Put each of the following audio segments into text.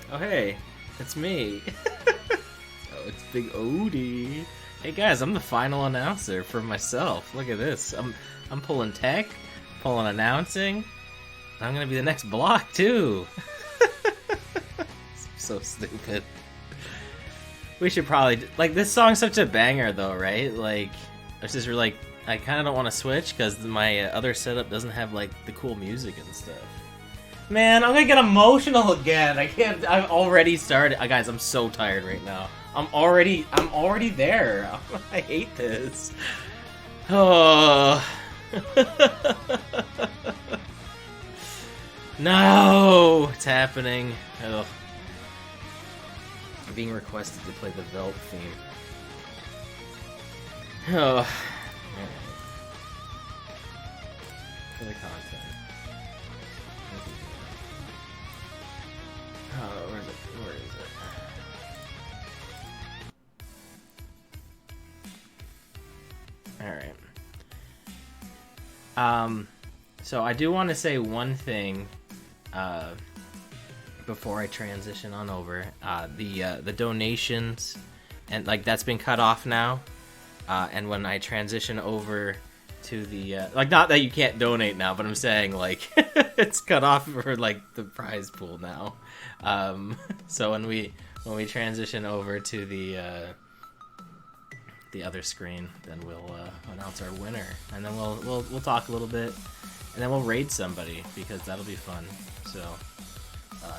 Oh hey, it's me. Oh, it's Big Odie. Hey guys, I'm the final announcer for myself. Look at this. I'm pulling tech, pulling announcing. I'm gonna be the next block too. So stupid. We should probably like this song's such a banger though, right? Like, it's just like I kind of don't want to switch because my other setup doesn't have like the cool music and stuff. Man, I'm gonna get emotional again. I can't. I've already started. Guys, I'm so tired right now. I'm already there. I hate this. Oh. No, it's happening. Ugh. I'm being requested to play the Velt theme. Oh. For the content. Oh, where is it? Where is it? Alright. So I do want to say one thing before I transition on over. The donations, and like that's been cut off now. And when I transition over to the like, not that you can't donate now, but I'm saying like it's cut off for like the prize pool now. So when we transition over to the other screen, then we'll announce our winner, and then we'll talk a little bit, and then we'll raid somebody because that'll be fun. So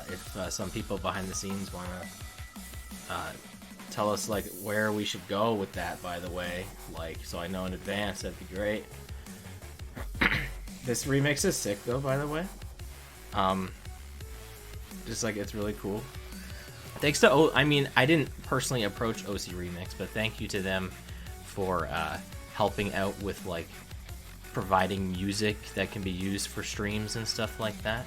if some people behind the scenes want to tell us like where we should go with that, by the way, like so I know in advance, that'd be great. This remix is sick though, by the way. Just like it's really cool. Thanks to I mean, I didn't personally approach OC Remix, but thank you to them for helping out with like providing music that can be used for streams and stuff like that.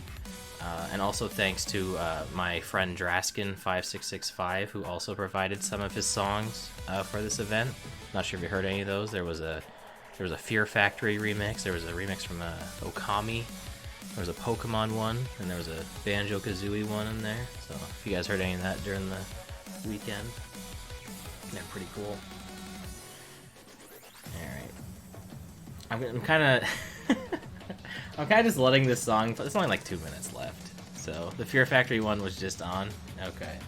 And also thanks to my friend Draskin5665, who also provided some of his songs for this event. Not sure if you heard any of those. There was a Fear Factory remix. There was a remix from Okami. There was a Pokemon one, and there was a Banjo-Kazooie one in there. So if you guys heard any of that during the weekend, they're pretty cool. All right, I'm kind of I'm kind of just letting this song. It's only like 2 minutes left. So the Fear Factory one was just on. Okay,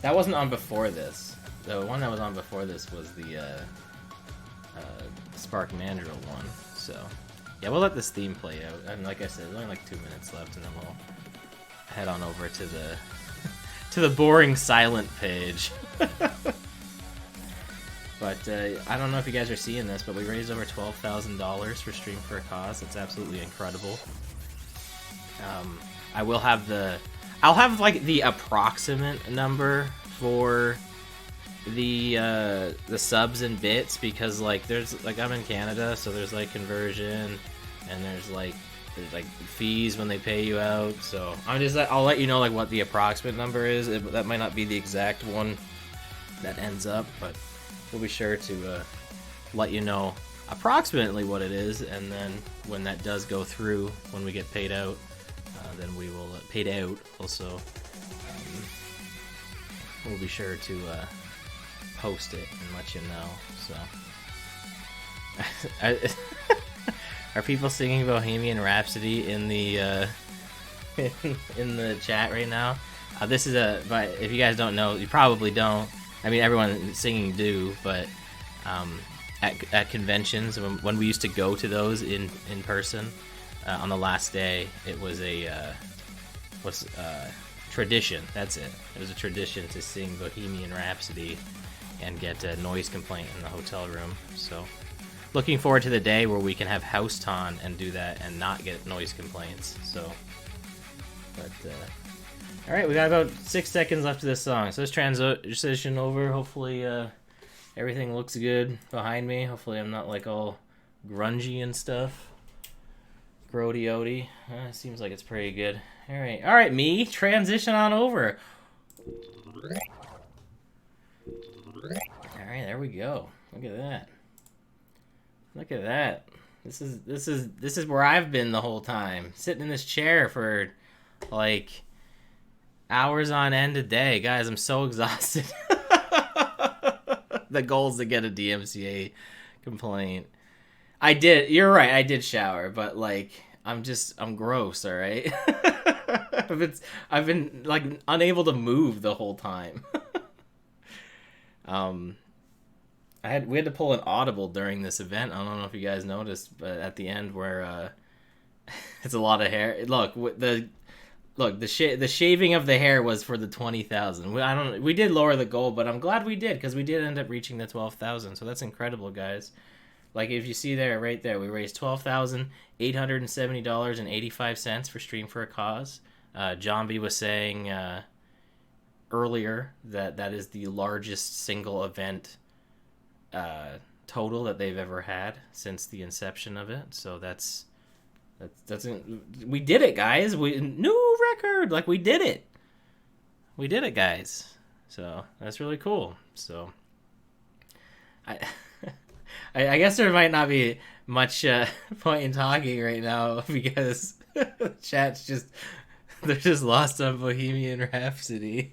that wasn't on before this. The one that was on before this was the Spark Mandrill one. So yeah, we'll let this theme play out. And like I said, there's only like 2 minutes left, and then we'll head on over to the boring silent page. But I don't know if you guys are seeing this, but we raised over $12,000 for Stream for a Cause. It's absolutely incredible. I'll have like the approximate number for the subs and bits, because like there's like, I'm in Canada, so there's like conversion, and there's like fees when they pay you out. So I'll let you know like what the approximate number is. That might not be the exact one that ends up, but we'll be sure to let you know approximately what it is, and then when that does go through, when we get paid out, then we will paid out also. We'll be sure to post it and let you know. So, are people singing Bohemian Rhapsody in the in the chat right now? This is but if you guys don't know, you probably don't. I mean, everyone singing do, but at conventions, when we used to go to those in person, on the last day, it was a tradition. That's it. It was a tradition to sing Bohemian Rhapsody and get a noise complaint in the hotel room. So, looking forward to the day where we can have House Ton and do that and not get noise complaints. So, but all right, we got about 6 seconds left of this song, so let's transition over. Hopefully, everything looks good behind me. Hopefully, I'm not like all grungy and stuff. Grody Odie. Seems like it's pretty good. All right, me. Transition on over. All right, there we go. Look at that. Look at that. This is where I've been the whole time, sitting in this chair for like Hours on end a day. Guys, I'm so exhausted. The goal is to get a DMCA complaint. I did. You're right. I did shower, but like, I'm gross. All right. I've been like unable to move the whole time. um, we had to pull an audible during this event. I don't know if you guys noticed, but at the end where it's a lot of hair. Look, the shaving of the hair was for the 20,000. We did lower the goal, but I'm glad we did because we did end up reaching the 12,000. So that's incredible, guys. Like if you see there, right there, we raised $12,870.85 for Stream for a Cause. Jambi was saying earlier that is the largest single event total that they've ever had since the inception of it. So that's we did it, guys. New record. Like we did it, guys. So that's really cool. So I guess there might not be much point in talking right now because the chat's they're just lost on Bohemian Rhapsody.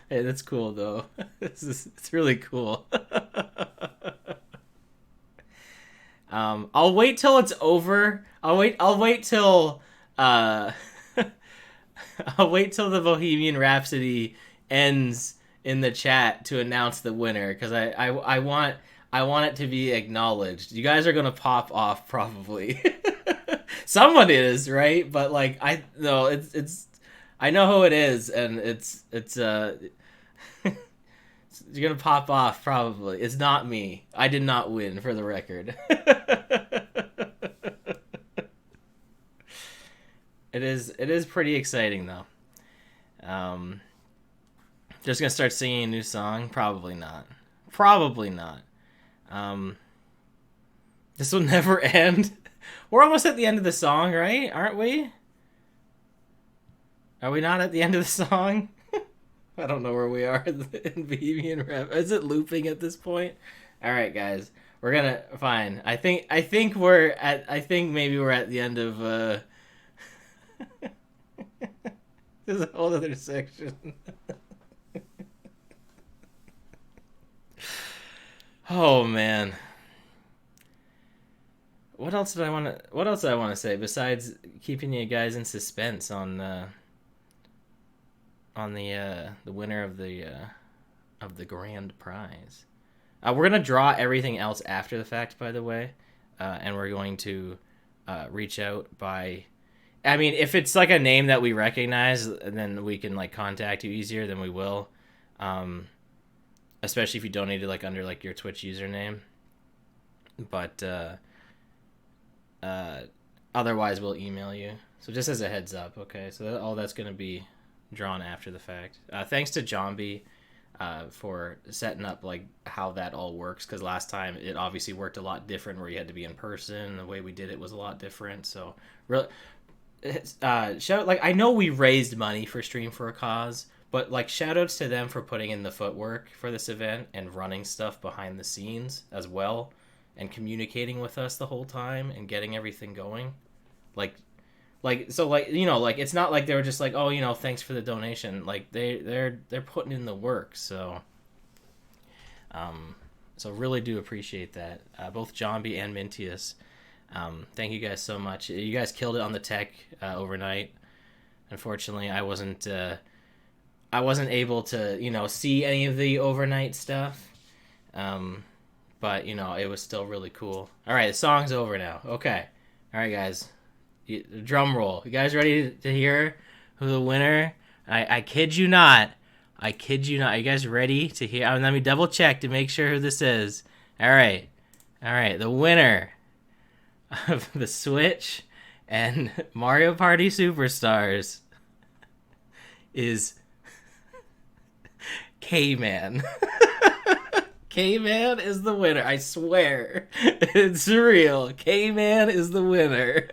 Hey, that's cool though. It's really cool. I'll wait till it's over. I'll wait till I'll wait till the Bohemian Rhapsody ends in the chat to announce the winner because I want it to be acknowledged. You guys are gonna pop off probably. Someone is, right? But like it's I know who it is, and it's you're gonna pop off probably. It's not me. I did not win, for the record. It is pretty exciting though. Just gonna start singing a new song? Probably not. This will never end. We're almost at the end of the song, right? Aren't we? Are we not at the end of the song? I don't know where we are in Bohemian Rhapsody. Is it looping at this point? All right, guys. We're gonna fine. I think maybe we're at the end of there's a whole other section. Oh man. What else did I want to say besides keeping you guys in suspense on the winner of the grand prize? We're gonna draw everything else after the fact, by the way, and we're going to reach out by. I mean, if it's like a name that we recognize, then we can like contact you easier. Then we will, especially if you donated like under like your Twitch username. But otherwise, we'll email you. So just as a heads up, okay? So all that's gonna be drawn after the fact. Thanks to Jambi for setting up like how that all works, because last time it obviously worked a lot different where you had to be in person. The way we did it was a lot different. So really, shout, like, I know we raised money for Stream for a Cause, but like shout outs to them for putting in the footwork for this event and running stuff behind the scenes as well and communicating with us the whole time and getting everything going. So it's not like they were just like, oh, thanks for the donation. Like they're putting in the work. So really do appreciate that. Both Jambi and Mintius. Thank you guys so much. You guys killed it on the tech overnight. Unfortunately, I wasn't able to, see any of the overnight stuff. But it was still really cool. All right, the song's over now. Okay. All right, guys. Drum roll. You guys ready to hear who the winner? I kid you not. Are you guys ready to hear? Let me double check to make sure who this is. All right. The winner of the Switch and Mario Party Superstars is K-Man. K-Man is the winner. I swear. It's real. K-Man is the winner.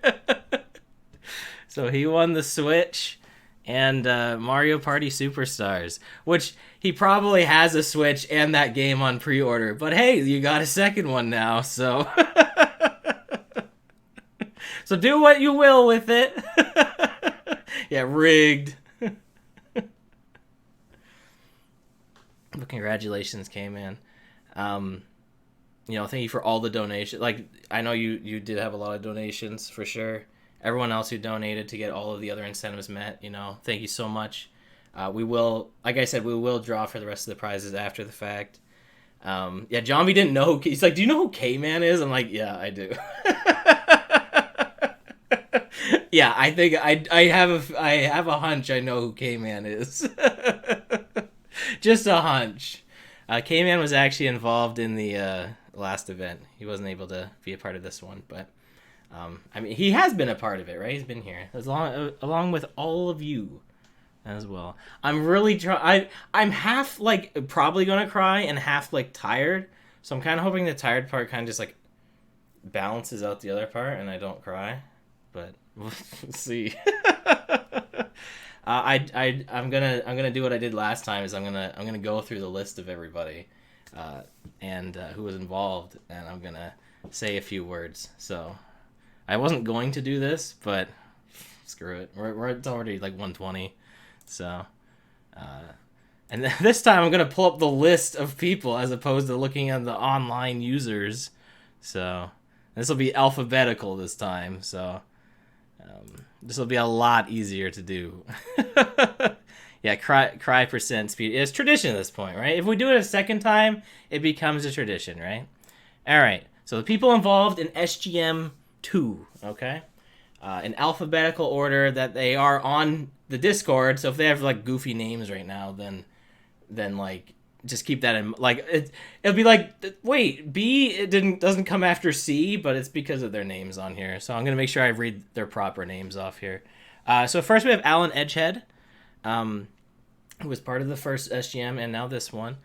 So he won the Switch and Mario Party Superstars, which he probably has a Switch and that game on pre-order. But hey, you got a second one now, so so do what you will with it. Yeah, rigged. But congratulations, K-Man. Thank you for all the donations. Like, I know you did have a lot of donations for sure. Everyone else who donated to get all of the other incentives met, thank you so much. We will, like I said, we will draw for the rest of the prizes after the fact. Yeah, John B didn't know. He's like, "Do you know who K-Man is?" I'm like, "Yeah, I do." Yeah, I think I have a hunch. I know who K-Man is. Just a hunch. K-Man was actually involved in the last event. He wasn't able to be a part of this one, but I mean, he has been a part of it, right? He's been here along with all of you as well. I'm really I'm half like probably gonna cry and half like tired. So I'm kind of hoping the tired part kind of just like balances out the other part and I don't cry. But we'll see. I'm gonna do what I did last time. Is I'm gonna go through the list of everybody, and who was involved, and I'm gonna say a few words. So I wasn't going to do this, but screw it. It's already like 1:20, so. And this time I'm gonna pull up the list of people as opposed to looking at the online users. So this will be alphabetical this time. So. This will be a lot easier to do. Yeah, cry percent speed. It's tradition at this point, right? If we do it a second time, it becomes a tradition, right? All right. So the people involved in SGM2, okay? In alphabetical order that they are on the Discord. So if they have like goofy names right now, then like just keep that in, like it'll be like, wait, B, it doesn't come after C, but it's because of their names on here. So I'm gonna make sure I read their proper names off here. So first we have Alan Edgehead, who was part of the first SGM and now this one.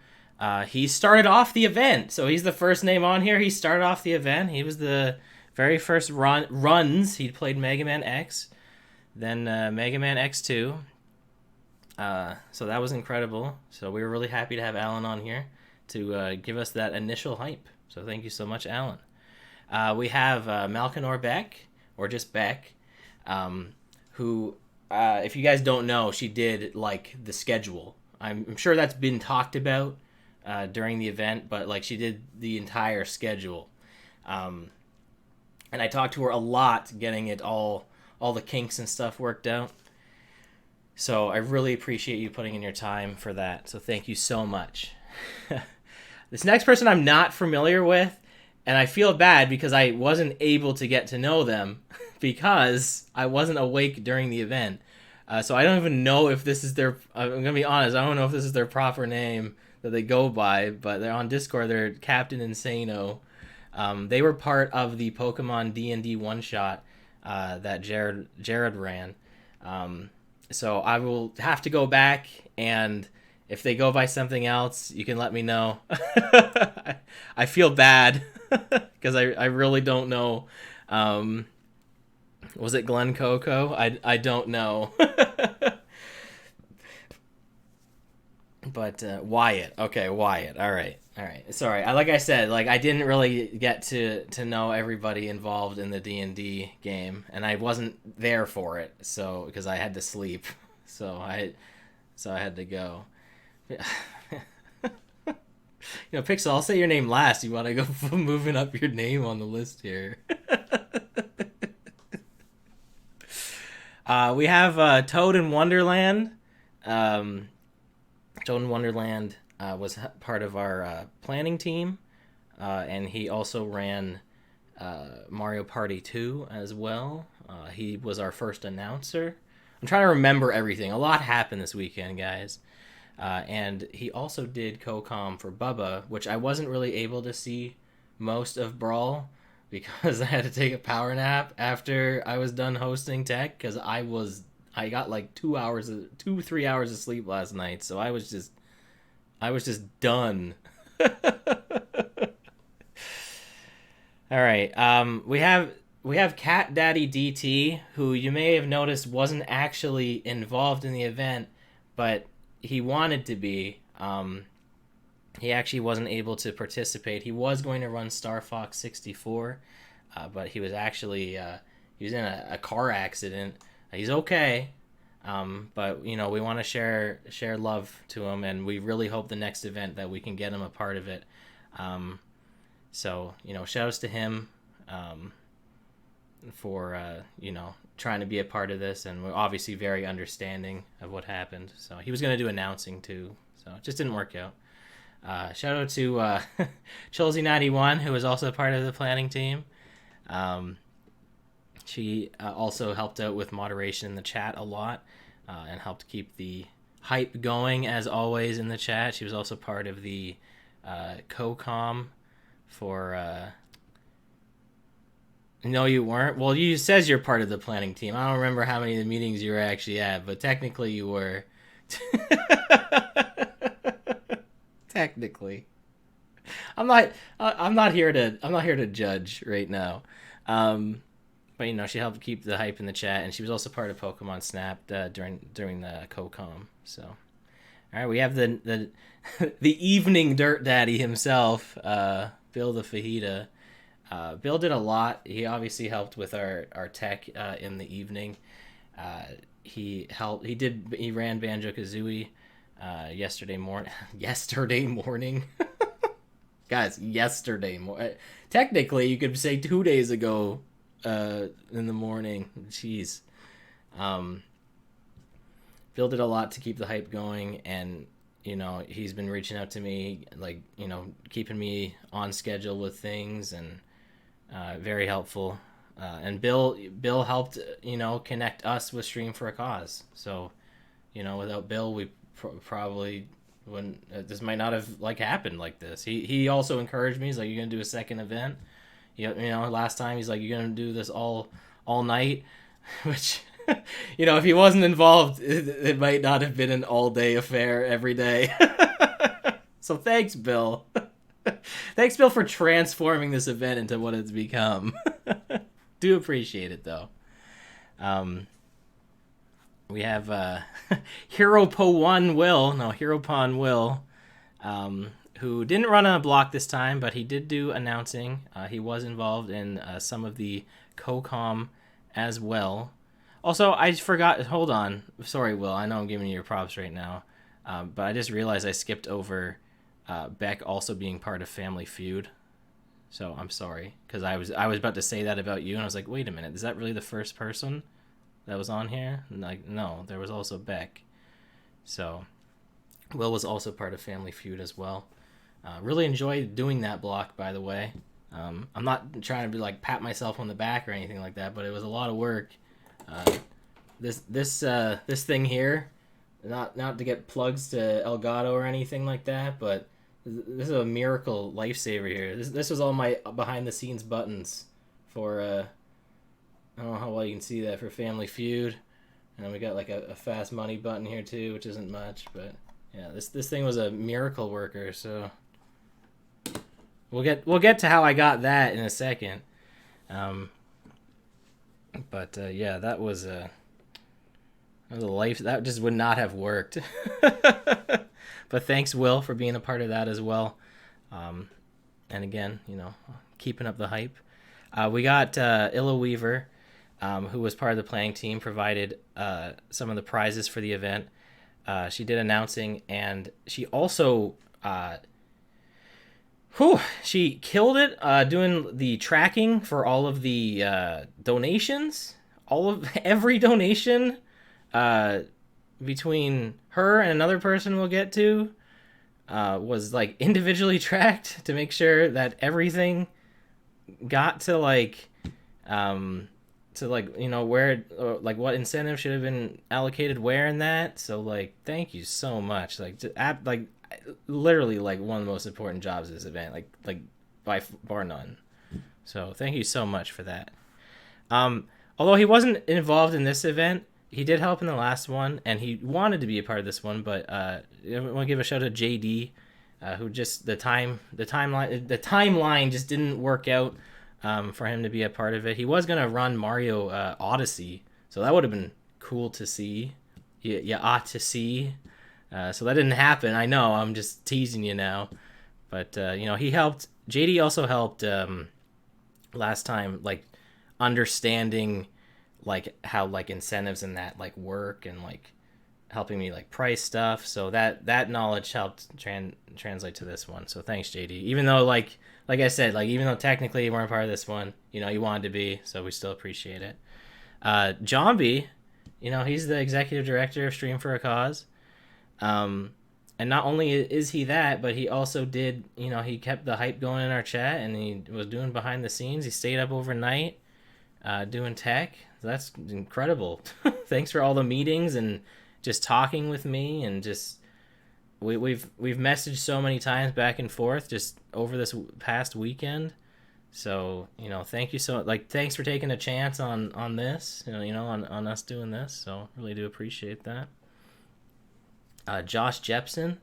He started off the event, so he's the first name on here. He started off the event. He was the very first runs. He played Mega Man X, then Mega Man X2. So that was incredible. So we were really happy to have Alan on here to give us that initial hype. So thank you so much, Alan. We have Malkinor Beck, or just Beck, who, if you guys don't know, she did like the schedule. I'm sure that's been talked about during the event, but like she did the entire schedule. And I talked to her a lot, getting it all the kinks and stuff worked out. So I really appreciate you putting in your time for that. So thank you so much. This next person I'm not familiar with, and I feel bad because I wasn't able to get to know them because I wasn't awake during the event. So I don't even know if this is their... I'm going to be honest, I don't know if this is their proper name that they go by, but they're on Discord. They're Captain Insano. They were part of the Pokemon D&D one-shot that Jared ran. So I will have to go back, and if they go by something else, you can let me know. I feel bad because I really don't know. Was it Glen Coco? I don't know. But Wyatt. Okay, Wyatt. All right. Sorry. Like I said, like I didn't really get to know everybody involved in the D&D game, and I wasn't there for it, so because I had to sleep, so I had to go. Pixel, I'll say your name last. You want to go moving up your name on the list here? We have Toad in Wonderland. Toad in Wonderland was part of our planning team, and he also ran Mario Party 2 as well. He was our first announcer. I'm trying to remember everything. A lot happened this weekend, guys. And he also did co-com for Bubba, which I wasn't really able to see most of Brawl because I had to take a power nap after I was done hosting tech because I got like 3 hours of sleep last night, so I was just done. All right. We have Cat Daddy DT, who you may have noticed wasn't actually involved in the event, but he wanted to be. He actually wasn't able to participate. He was going to run Star Fox 64, but he was actually he was in a car accident. He's okay. But you know, we want to share love to him, and we really hope the next event that we can get him a part of it. So you know, shout outs to him for you know, trying to be a part of this, and we're obviously very understanding of what happened. So he was going to do announcing too, so it just didn't work out. Shout out to Chelsea91, who was also part of the planning team. She also helped out with moderation in the chat a lot, and helped keep the hype going as always in the chat. She was also part of the co-com for... No, you weren't. Well, you says you're part of the planning team. I don't remember how many of the meetings you were actually at, but technically you were. Technically, I'm not here to judge right now. But you know, she helped keep the hype in the chat, and she was also part of Pokemon Snap during the co-com. So, all right, we have the the evening Dirt Daddy himself, Bill the Fajita. Bill did a lot. He obviously helped with our tech in the evening. He ran Banjo-Kazooie yesterday morning. Guys, yesterday morning. Technically, you could say 2 days ago in the morning. Jeez. Bill did a lot to keep the hype going, and you know, he's been reaching out to me, like, you know, keeping me on schedule with things, and very helpful. And Bill helped, you know, connect us with Stream for a Cause. So, you know, without Bill, we probably wouldn't. This might not have like happened like this. He also encouraged me. He's like, "You're gonna do a second event." You know, last time he's like, "You're gonna do this all night," which, you know, if he wasn't involved, it might not have been an all day affair every day. So thanks, Bill. Thanks, Bill, for transforming this event into what it's become. Do appreciate it, though. We have Heropon Will, who didn't run on a block this time, but he did do announcing. He was involved in some of the co-com as well. Also, I forgot. Hold on. Sorry, Will. I know I'm giving you your props right now, but I just realized I skipped over Beck also being part of Family Feud. So I'm sorry, because I was about to say that about you, and I was like, wait a minute, is that really the first person that was on here? And like, no, there was also Beck. So Will was also part of Family Feud as well. Really enjoyed doing that block, by the way. I'm not trying to be like pat myself on the back or anything like that, but it was a lot of work. This thing here, not to get plugs to Elgato or anything like that, but this is a miracle lifesaver here. This was all my behind the scenes buttons for I don't know how well you can see that, for Family Feud. And then we got like a fast money button here too, which isn't much, but yeah, this thing was a miracle worker. So we'll get to how I got that in a second. But yeah, that was a life that just would not have worked. But thanks, Will, for being a part of that as well. And again, you know, keeping up the hype. We got Illa Weaver, who was part of the planning team, provided some of the prizes for the event. She did announcing, and she also she killed it doing the tracking for all of the donations. Every donation between her and another person we'll get to was like individually tracked to make sure that everything got to like you know, where like what incentive should have been allocated where in that. So like, thank you so much. Like literally like one of the most important jobs of this event, like by bar none. So thank you so much for that. Although he wasn't involved in this event, he did help in the last one, and he wanted to be a part of this one. But I want to give a shout out to JD, who just the timeline just didn't work out for him to be a part of it. He was gonna run Mario Odyssey, so that would have been cool to see. You ought to see. So that didn't happen. I know, I'm just teasing you now, but you know, he helped. JD also helped last time, like understanding like how like incentives and that like work, and like helping me like price stuff. So that knowledge helped translate to this one. So thanks, JD. Even though like I said, like even though technically you weren't part of this one, you know, you wanted to be, so we still appreciate it. Johnby, you know, he's the executive director of Stream for a Cause. And not only is he that, but he also did, you know, he kept the hype going in our chat, and he was doing behind the scenes. He stayed up overnight doing tech. That's incredible. Thanks for all the meetings and just talking with me, and just we've messaged so many times back and forth just over this past weekend. So, you know, thank you thanks for taking a chance on this, you know, on us doing this. So really do appreciate that. Josh Jepson,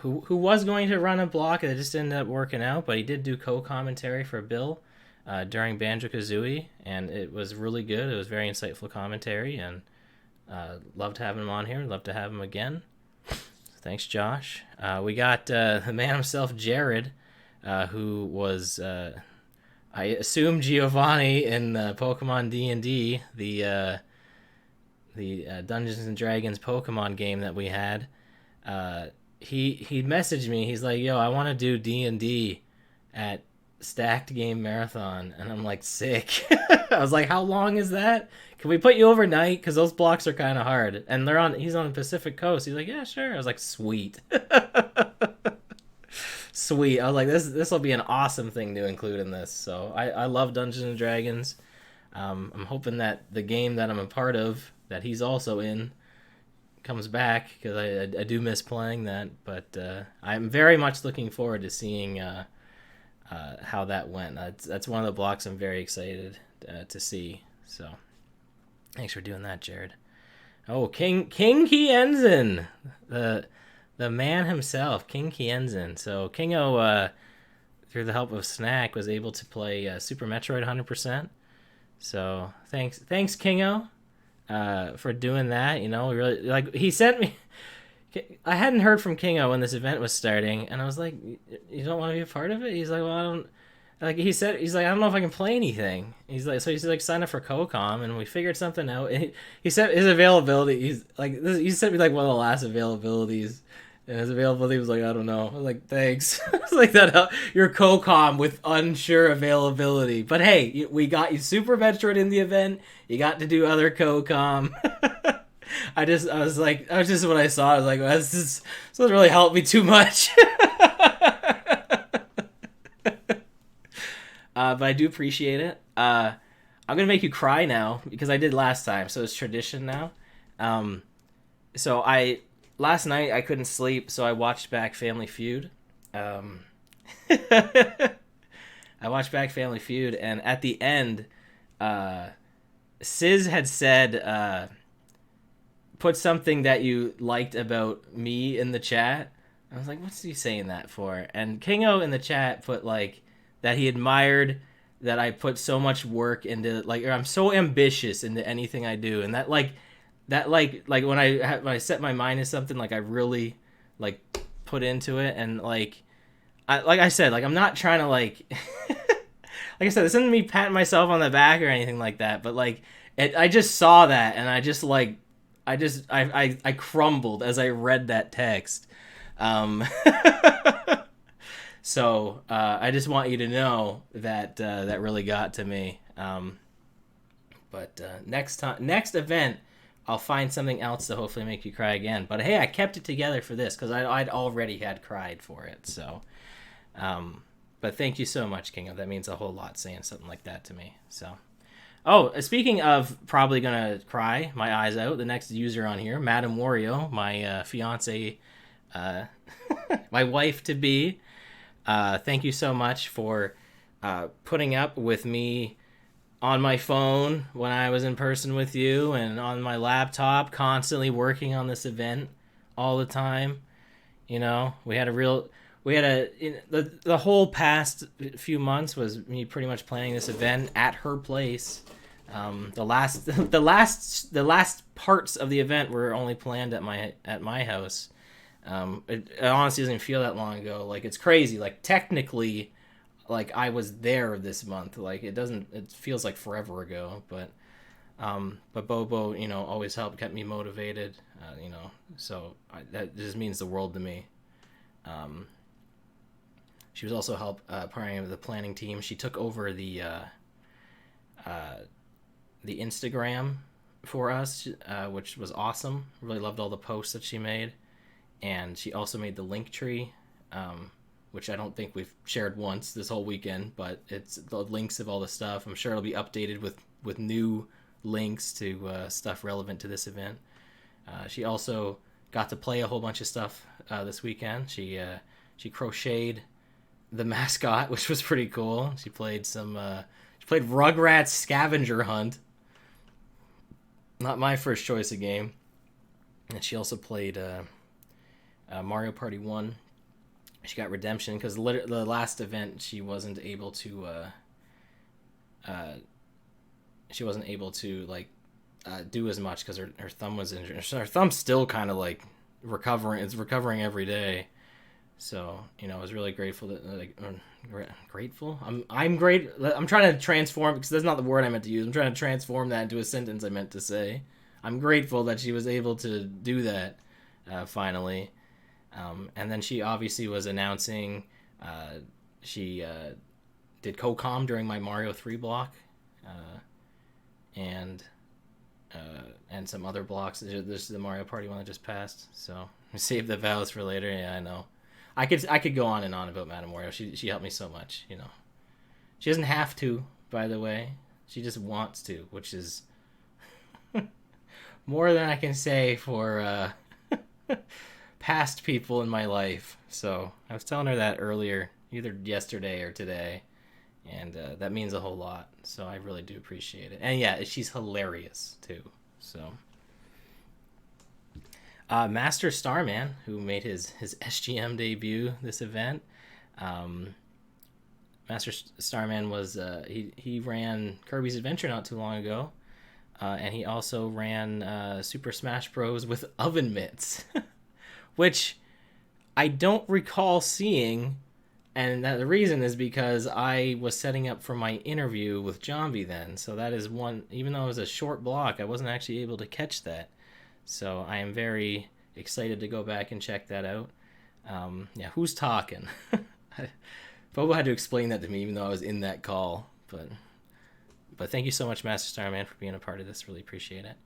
who was going to run a block, it just ended up working out, but he did do co-commentary for Bill during Banjo-Kazooie, and it was really good. It was very insightful commentary, and loved having him on here. Love to have him again. Thanks, Josh. We got the man himself, Jared, who was, I assume, Giovanni in Pokemon D&D, the Dungeons and Dragons Pokemon game that we had. He messaged me. He's like, "Yo, I want to do D&D at Stacked Game Marathon," and I'm like, "Sick." I was like, "How long is that? Can we put you overnight? Because those blocks are kind of hard." And he's on the Pacific Coast. He's like, "Yeah, sure." I was like, "Sweet." Sweet. I was like, this will be an awesome thing to include in this. So I love Dungeons and Dragons. I'm hoping that the game that I'm a part of, that he's also in, comes back, because I do miss playing that. But I'm very much looking forward to seeing how that went. That's one of the blocks I'm very excited to see. So thanks for doing that, Jared. Oh, King Kienzen, the man himself, King Kienzen. So Kingo, through the help of Snack, was able to play Super Metroid 100%. So thanks Kingo, for doing that. You know, we really, like, he sent me. I hadn't heard from Kingo when this event was starting, and I was like, "You don't want to be a part of it?" He's like, "Well, I don't." Like he's like, "I don't know if I can play anything." He's like, sign up for CoCom, and we figured something out. He said his availability. He's like, he sent me like one of the last availabilities. And his availability was like, "I don't know." I was like, "Thanks." It's like that. Your CoCom with unsure availability. But hey, we got you Super Metroid in the event. You got to do other CoCom. I was just when I saw it, I was like, well, this doesn't really help me too much. But I do appreciate it. I'm gonna make you cry now, because I did last time, so it's tradition now. Last night I couldn't sleep, so I watched back Family Feud. I watched back Family Feud, and at the end, Sis had said, put something that you liked about me in the chat. I was like, what's he saying that for? And Kingo in the chat put like that he admired that I put so much work into, like, or I'm so ambitious into anything I do, and that like when I set my mind to something, like I really like put into it, and like I said, like I'm not trying to like like I said, this isn't me patting myself on the back or anything like that, but like I just saw that, and I just like I crumbled as I read that text. So I just want you to know that that really got to me. But next event, I'll find something else to hopefully make you cry again. But hey, I kept it together for this because I'd already had cried for it. So, but thank you so much, Kingo. That means a whole lot, saying something like that to me. So, speaking of probably gonna cry my eyes out, the next user on here, Madam Wario, my fiance, my wife to be. Thank you so much for putting up with me on my phone when I was in person with you, and on my laptop, constantly working on this event all the time. You know, the whole past few months was me pretty much planning this event at her place. The last parts of the event were only planned at my house. It honestly doesn't feel that long ago. Like, it's crazy. Like, technically, like, I was there this month. Like, it feels like forever ago. But But Bobo, always kept me motivated. So that just means the world to me. She was also part of the planning team. She took over the Instagram for us, which was awesome. Really loved all the posts that she made, and she also made the link tree, which I don't think we've shared once this whole weekend. But it's the links of all the stuff. I'm sure it'll be updated with new links to stuff relevant to this event. She also got to play a whole bunch of stuff this weekend. She crocheted the mascot, which was pretty cool. She played Rugrats Scavenger Hunt. Not my first choice of game. And she also played Mario Party 1. She got Redemption because the last event she wasn't able to do as much because her thumb was injured. Her thumb's still kind of like recovering. It's recovering every day. So, I was really grateful grateful. I'm great. I'm trying to transform, because that's not the word I meant to use. I'm trying to transform that into a sentence I meant to say. I'm grateful that she was able to do that finally. And then she obviously was announcing. She did co-com during my Mario 3 block, and some other blocks. This is the Mario Party one that just passed. So save the vows for later. Yeah, I know. I could go on and on about Madame Wario. She helped me so much, She doesn't have to, by the way. She just wants to, which is more than I can say for past people in my life. So I was telling her that earlier, either yesterday or today, and that means a whole lot. So I really do appreciate it. And yeah, she's hilarious too. So. Master Starman, who made his SGM debut this event. Master Starman was he ran Kirby's Adventure not too long ago, and he also ran Super Smash Bros. With oven mitts, which I don't recall seeing, and the reason is because I was setting up for my interview with Jambi then. So that is one. Even though it was a short block, I wasn't actually able to catch that. So I am very excited to go back and check that out. Yeah, who's talking? Bobo had to explain that to me, even though I was in that call. But thank you so much, Master Starman, for being a part of this. Really appreciate it.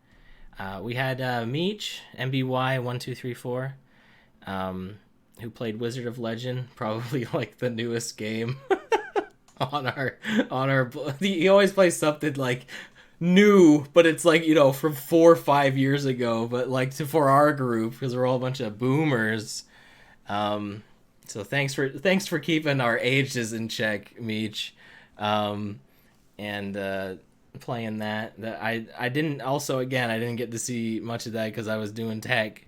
We had Meech, MBY1234, who played Wizard of Legend, probably like the newest game on our. He always plays something like new, but it's like, from 4 or 5 years ago, but like for our group, because we're all a bunch of boomers. So thanks for keeping our ages in check, Meech, and playing that. I didn't get to see much of that because I was doing tech,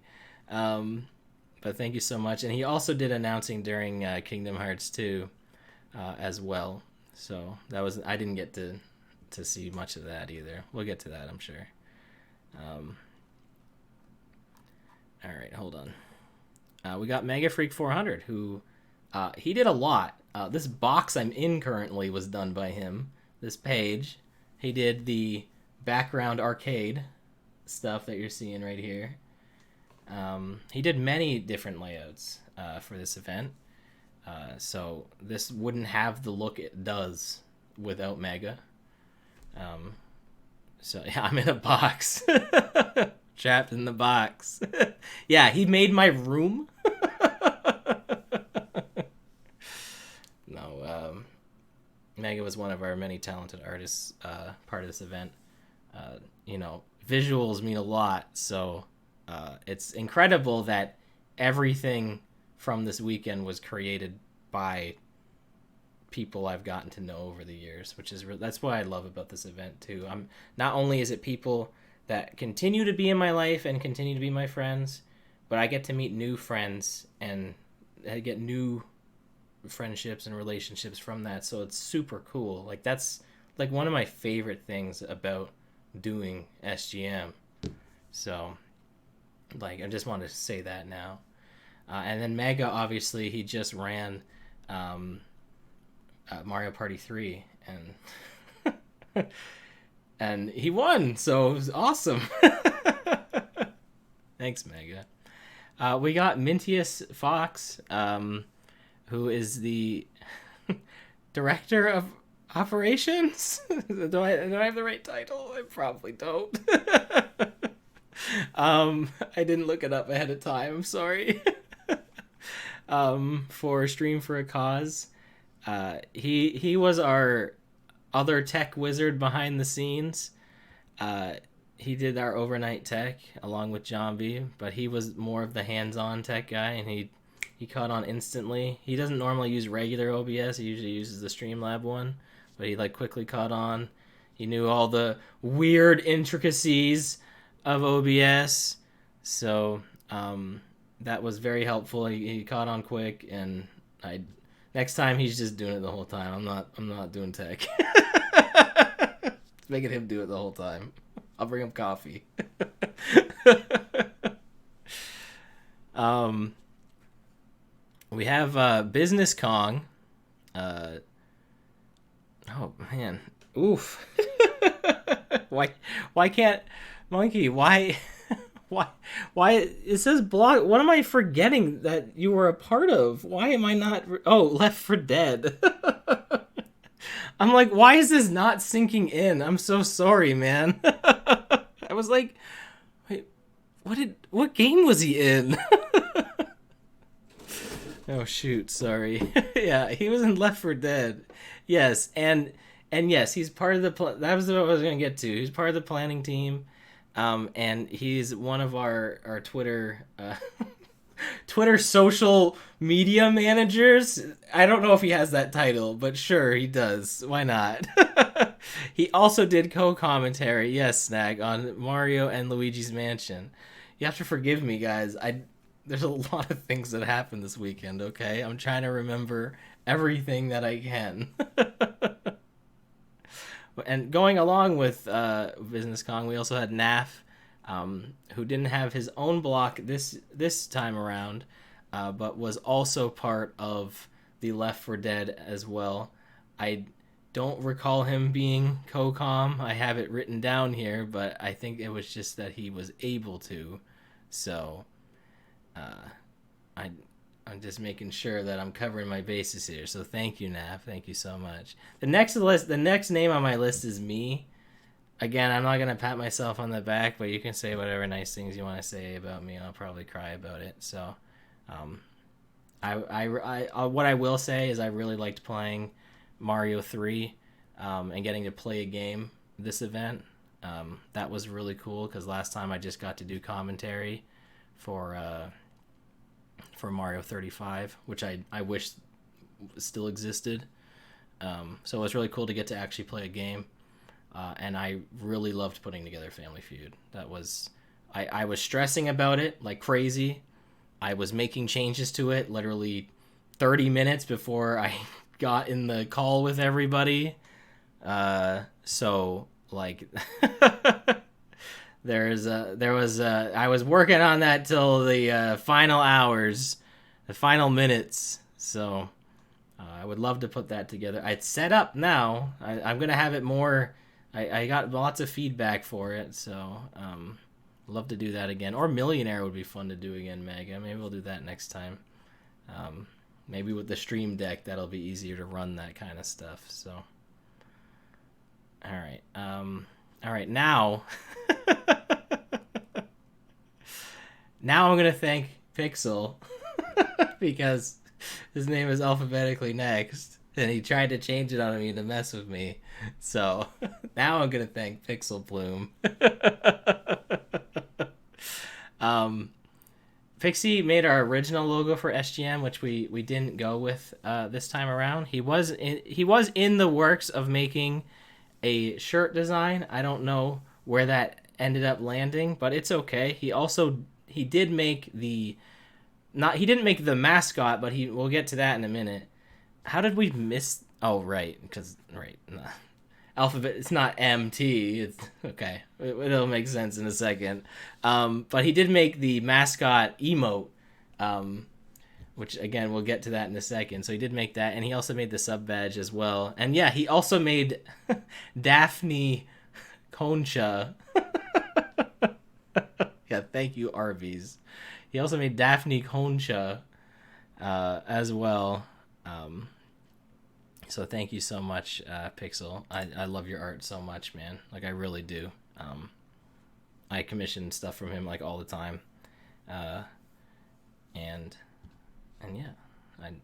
but thank you so much. And he also did announcing during Kingdom Hearts 2 as well, so I didn't get to see much of that either. We'll get to that, I'm sure. All right, hold on. We got Mega Freak 400, who he did a lot. This box I'm in currently was done by him. This page, he did the background arcade stuff that you're seeing right here. He did many different layouts for this event, so this wouldn't have the look it does without Mega. So yeah, I'm in a box. Trapped in the box. Yeah, he made my room. No, Mega was one of our many talented artists, part of this event. Visuals mean a lot, so it's incredible that everything from this weekend was created by people I've gotten to know over the years, that's what I love about this event too. Not only is it people that continue to be in my life and continue to be my friends, but I get to meet new friends and I get new friendships and relationships from that. So it's super cool. Like that's like one of my favorite things about doing SGM. So like I just wanted to say that now. And then Mega, obviously, he just ran Mario Party 3, and and he won, so it was awesome. Thanks, Mega. We got Mintius Fox, who is the director of operations. Do I have the right title? I probably don't. I didn't look it up ahead of time. Sorry. For Stream for a Cause. He was our other tech wizard behind the scenes. He did our overnight tech along with Jambi, but he was more of the hands-on tech guy, and he caught on instantly. He doesn't normally use regular OBS. He usually uses the Streamlab one, but he like quickly caught on. He knew all the weird intricacies of OBS, so that was very helpful. He caught on quick, and next time he's just doing it the whole time. I'm not doing tech. Making him do it the whole time. I'll bring him coffee. We have Business Kong. Oh man, oof. Why can't Monkey? Why it says blog? What am I forgetting that you were a part of? Why am I not? Oh, Left 4 Dead. I'm like, why is this not sinking in? I'm so sorry, man. I was like, wait, what game was he in? Oh shoot, sorry. Yeah, he was in Left 4 Dead. Yes, and yes, he's part of the that was what I was going to get to. He's part of the planning team. And he's one of our Twitter Twitter social media managers. I don't know if he has that title, but sure, he does. Why not? He also did co-commentary, yes, Snag, on Mario and Luigi's Mansion. You have to forgive me, guys. There's a lot of things that happened this weekend, okay? I'm trying to remember everything that I can. And going along with Business Kong, we also had Naf, who didn't have his own block this time around, but was also part of the Left 4 Dead as well. I don't recall him being co-com. I have it written down here, but I think it was just that he was able to. So, I'm just making sure that I'm covering my bases here. So thank you, Nav. Thank you so much. The next name on my list is me. Again, I'm not gonna pat myself on the back, but you can say whatever nice things you want to say about me. I'll probably cry about it. So, what I will say is I really liked playing Mario 3, and getting to play a game this event. That was really cool because last time I just got to do commentary for Mario 35, which I wish still existed. So it was really cool to get to actually play a game. And I really loved putting together Family Feud. That was, I was stressing about it like crazy. I was making changes to it literally 30 minutes before I got in the call with everybody. So like, I was working on that till the final hours, the final minutes. So I would love to put that together. It's set up now. I'm gonna have it more. I got lots of feedback for it, so love to do that again. Or Millionaire would be fun to do again, Mega. Maybe we'll do that next time. Maybe with the Stream Deck, that'll be easier to run that kind of stuff. So, all right. Now, now I'm gonna thank Pixel because his name is alphabetically next, and he tried to change it on me to mess with me. So now I'm gonna thank Pixel Plume. Pixie made our original logo for SGM, which we didn't go with this time around. He was in the works of making a shirt design. I don't know where that ended up landing, but it's okay. He did make he didn't make the mascot, but we'll get to that in a minute. How did we miss? Oh, right, because alphabet. It's not MT. It's okay. It'll make sense in a second. But he did make the mascot emote, which again we'll get to that in a second. So he did make that, and he also made the sub badge as well. And yeah, he also made Daphne Concha. Yeah, thank you, Arby's. He also made Daphne Concha as well. So thank you so much, Pixel. I love your art so much, man. Like, I really do. I commission stuff from him like all the time. And yeah,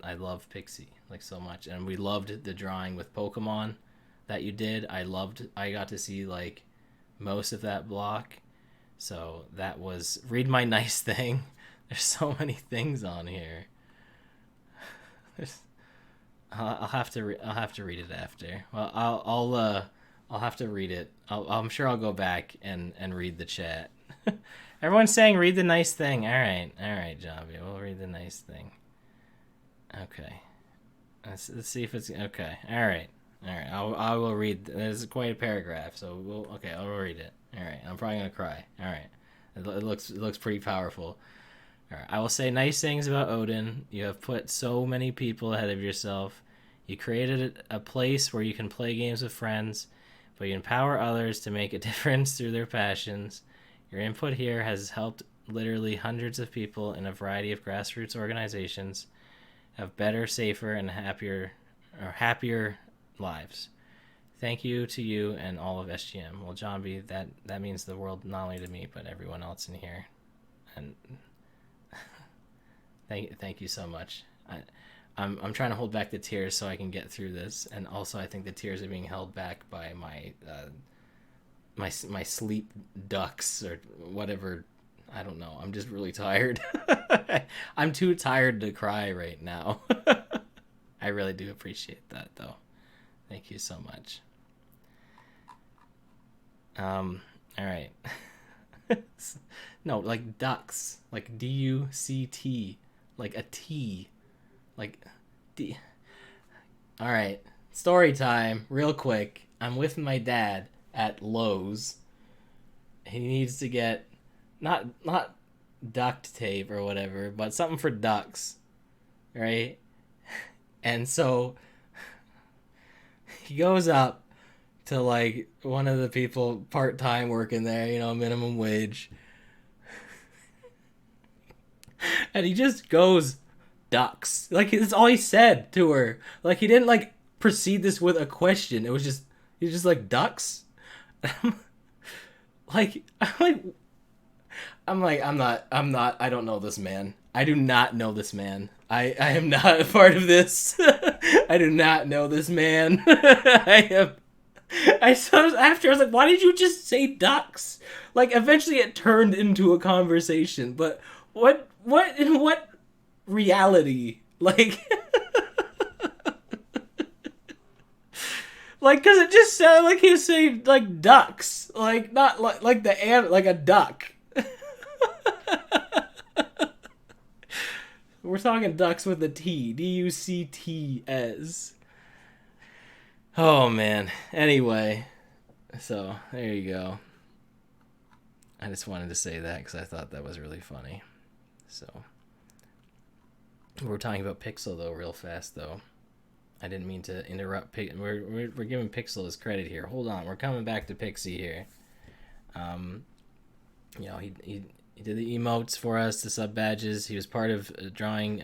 I love Pixie like so much, and we loved the drawing with Pokemon that you did. I got to see like most of that block, so that was read my nice thing. There's so many things on here. I'll have to read it after. Well, I'll have to read it. I'm sure I'll go back and read the chat. Everyone's saying read the nice thing. All right, Javi. We'll read the nice thing. Okay. Let's see if it's okay. All right. I will read. There's quite a paragraph, so I'll read it. All right. I'm probably gonna cry. All right. It looks pretty powerful. All right. I will say nice things about Odin. You have put so many people ahead of yourself. You created a place where you can play games with friends, but you empower others to make a difference through their passions. Your input here has helped literally hundreds of people in a variety of grassroots organizations have better, safer, and happier lives. Thank you to you and all of SGM. Well, John B, that means the world not only to me but everyone else in here. And thank you so much. I'm trying to hold back the tears so I can get through this, and also I think the tears are being held back by my sleep ducts or whatever. I don't know. I'm just really tired. I'm too tired to cry right now. I really do appreciate that, though. Thank you so much. All right. No, like ducks, like DUCT, like a T, like D. All right. Story time, real quick. I'm with my dad at Lowe's. He needs to get not duct tape or whatever, but something for ducks, right? And so he goes up to like one of the people part-time working there, minimum wage. And he just goes, ducks. Like, it's all he said to her. Like, he didn't like precede this with a question. It was just, he's just like, ducks? I'm like, I don't know this man. I do not know this man. I am not a part of this. I do not know this man. After I was like, why did you just say ducks? Like, eventually it turned into a conversation, but in what reality? Like, like, cause it just sounded like he was saying, like, ducks. Like, not like like a duck. We're talking ducks with a T. DUCTS. Oh, man. Anyway. So, there you go. I just wanted to say that because I thought that was really funny. So. We're talking about Pixel, though, real fast, though. I didn't mean to interrupt. We're giving Pixel his credit here. Hold on. We're coming back to Pixie here. He did the emotes for us, the sub badges. He was part of drawing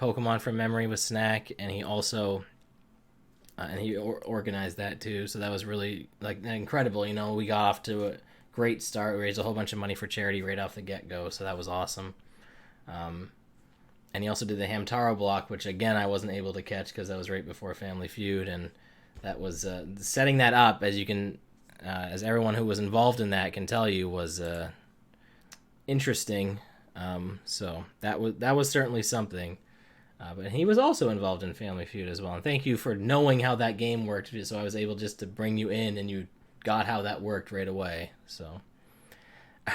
Pokemon from memory with Snack, and he also organized that too. So that was really like incredible. We got off to a great start. We raised a whole bunch of money for charity right off the get go. So that was awesome. And he also did the Hamtaro block, which again I wasn't able to catch because that was right before Family Feud, and that was setting that up, as you can, as everyone who was involved in that can tell you, was interesting. So that was certainly something. But he was also involved in Family Feud as well. And thank you for knowing how that game worked, so I was able just to bring you in and you got how that worked right away. So,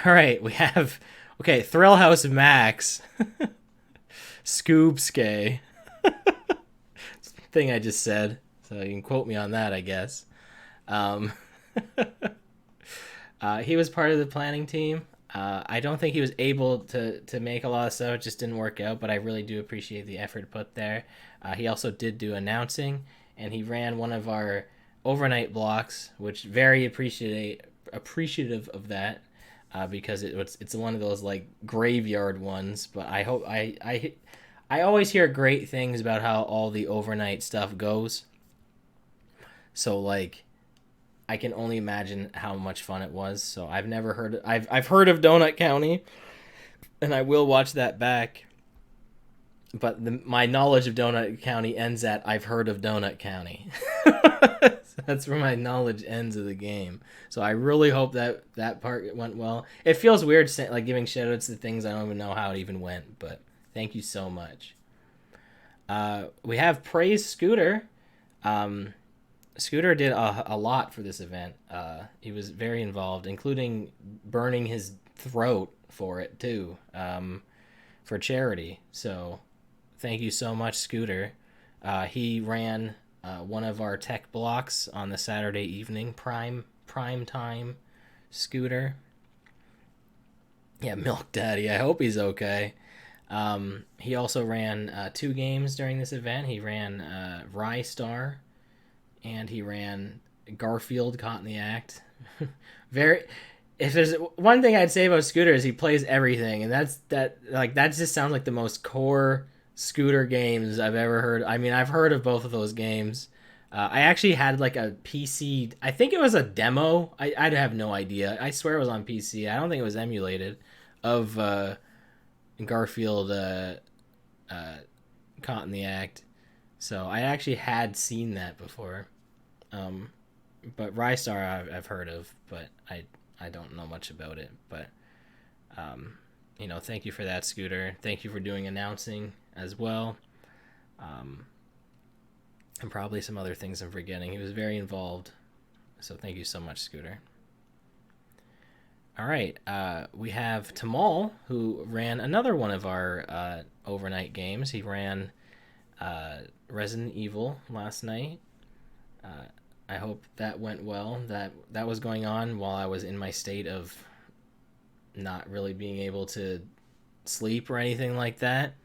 all right, we have Thrill House Max. Scoobskay. Thing I just said, so you can quote me on that, I guess. He was part of the planning team. I don't think he was able to make a lot of stuff. It just didn't work out, but I really do appreciate the effort put there. He also did do announcing, and he ran one of our overnight blocks, which very appreciative of that, because it's one of those like graveyard ones. But I hope I always hear great things about how all the overnight stuff goes. So like I can only imagine how much fun it was. So I've heard of Donut County, and I will watch that back. But my knowledge of Donut County ends at I've heard of Donut County. So that's where my knowledge ends of the game. So I really hope that part went well. It feels weird like giving shoutouts to things I don't even know how it even went, but thank you so much. We have Praise Scooter. Scooter did a lot for this event. He was very involved, including burning his throat for it too, for charity. So thank you so much, Scooter. He ran one of our tech blocks on the Saturday evening, prime time. Scooter. Yeah, Milk Daddy. I hope he's okay. He also ran 2 games during this event. He ran Rye Star, and he ran Garfield Caught in the Act. If there's one thing I'd say about Scooter is he plays everything, and that just sounds like the most core Scooter games I've ever heard. I mean, I've heard of both of those games. I actually had like a PC. I think it was a demo. I'd have no idea. I swear it was on PC. I don't think it was emulated of Garfield Caught in the Act. So I actually had seen that before. But Rystar I've heard of, but I don't know much about it. But thank you for that, Scooter. Thank you for doing announcing as well. And probably some other things I'm forgetting. He was very involved. So thank you so much, Scooter. All right, we have Tamal, who ran another one of our overnight games. He ran Resident Evil last night. I hope that went well. That was going on while I was in my state of not really being able to sleep or anything like that.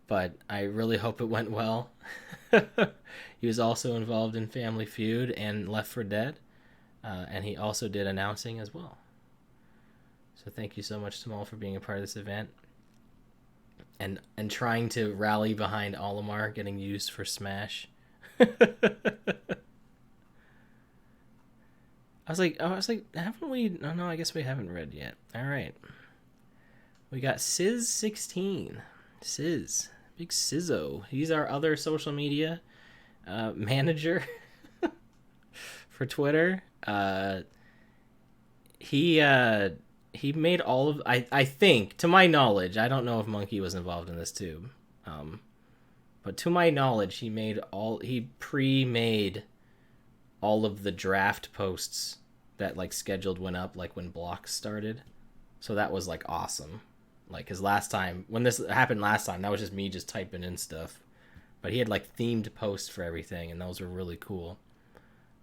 But I really hope it went well. He was also involved in Family Feud and Left 4 Dead. And he also did announcing as well. So thank you so much, Tamal, for being a part of this event. And trying to rally behind Olimar getting used for Smash. I was like, haven't we? Oh, no, I guess we haven't read yet. All right. We got Sizz16. Sizz. Big Sizzo. He's our other social media manager for Twitter. He made all of... I think, to my knowledge, I don't know if Monkey was involved in this too. But to my knowledge, he pre-made all of the draft posts that like scheduled went up like when blocks started. So that was like awesome. Like, cause when this happened last time, that was just me just typing in stuff. But he had like themed posts for everything, and those were really cool.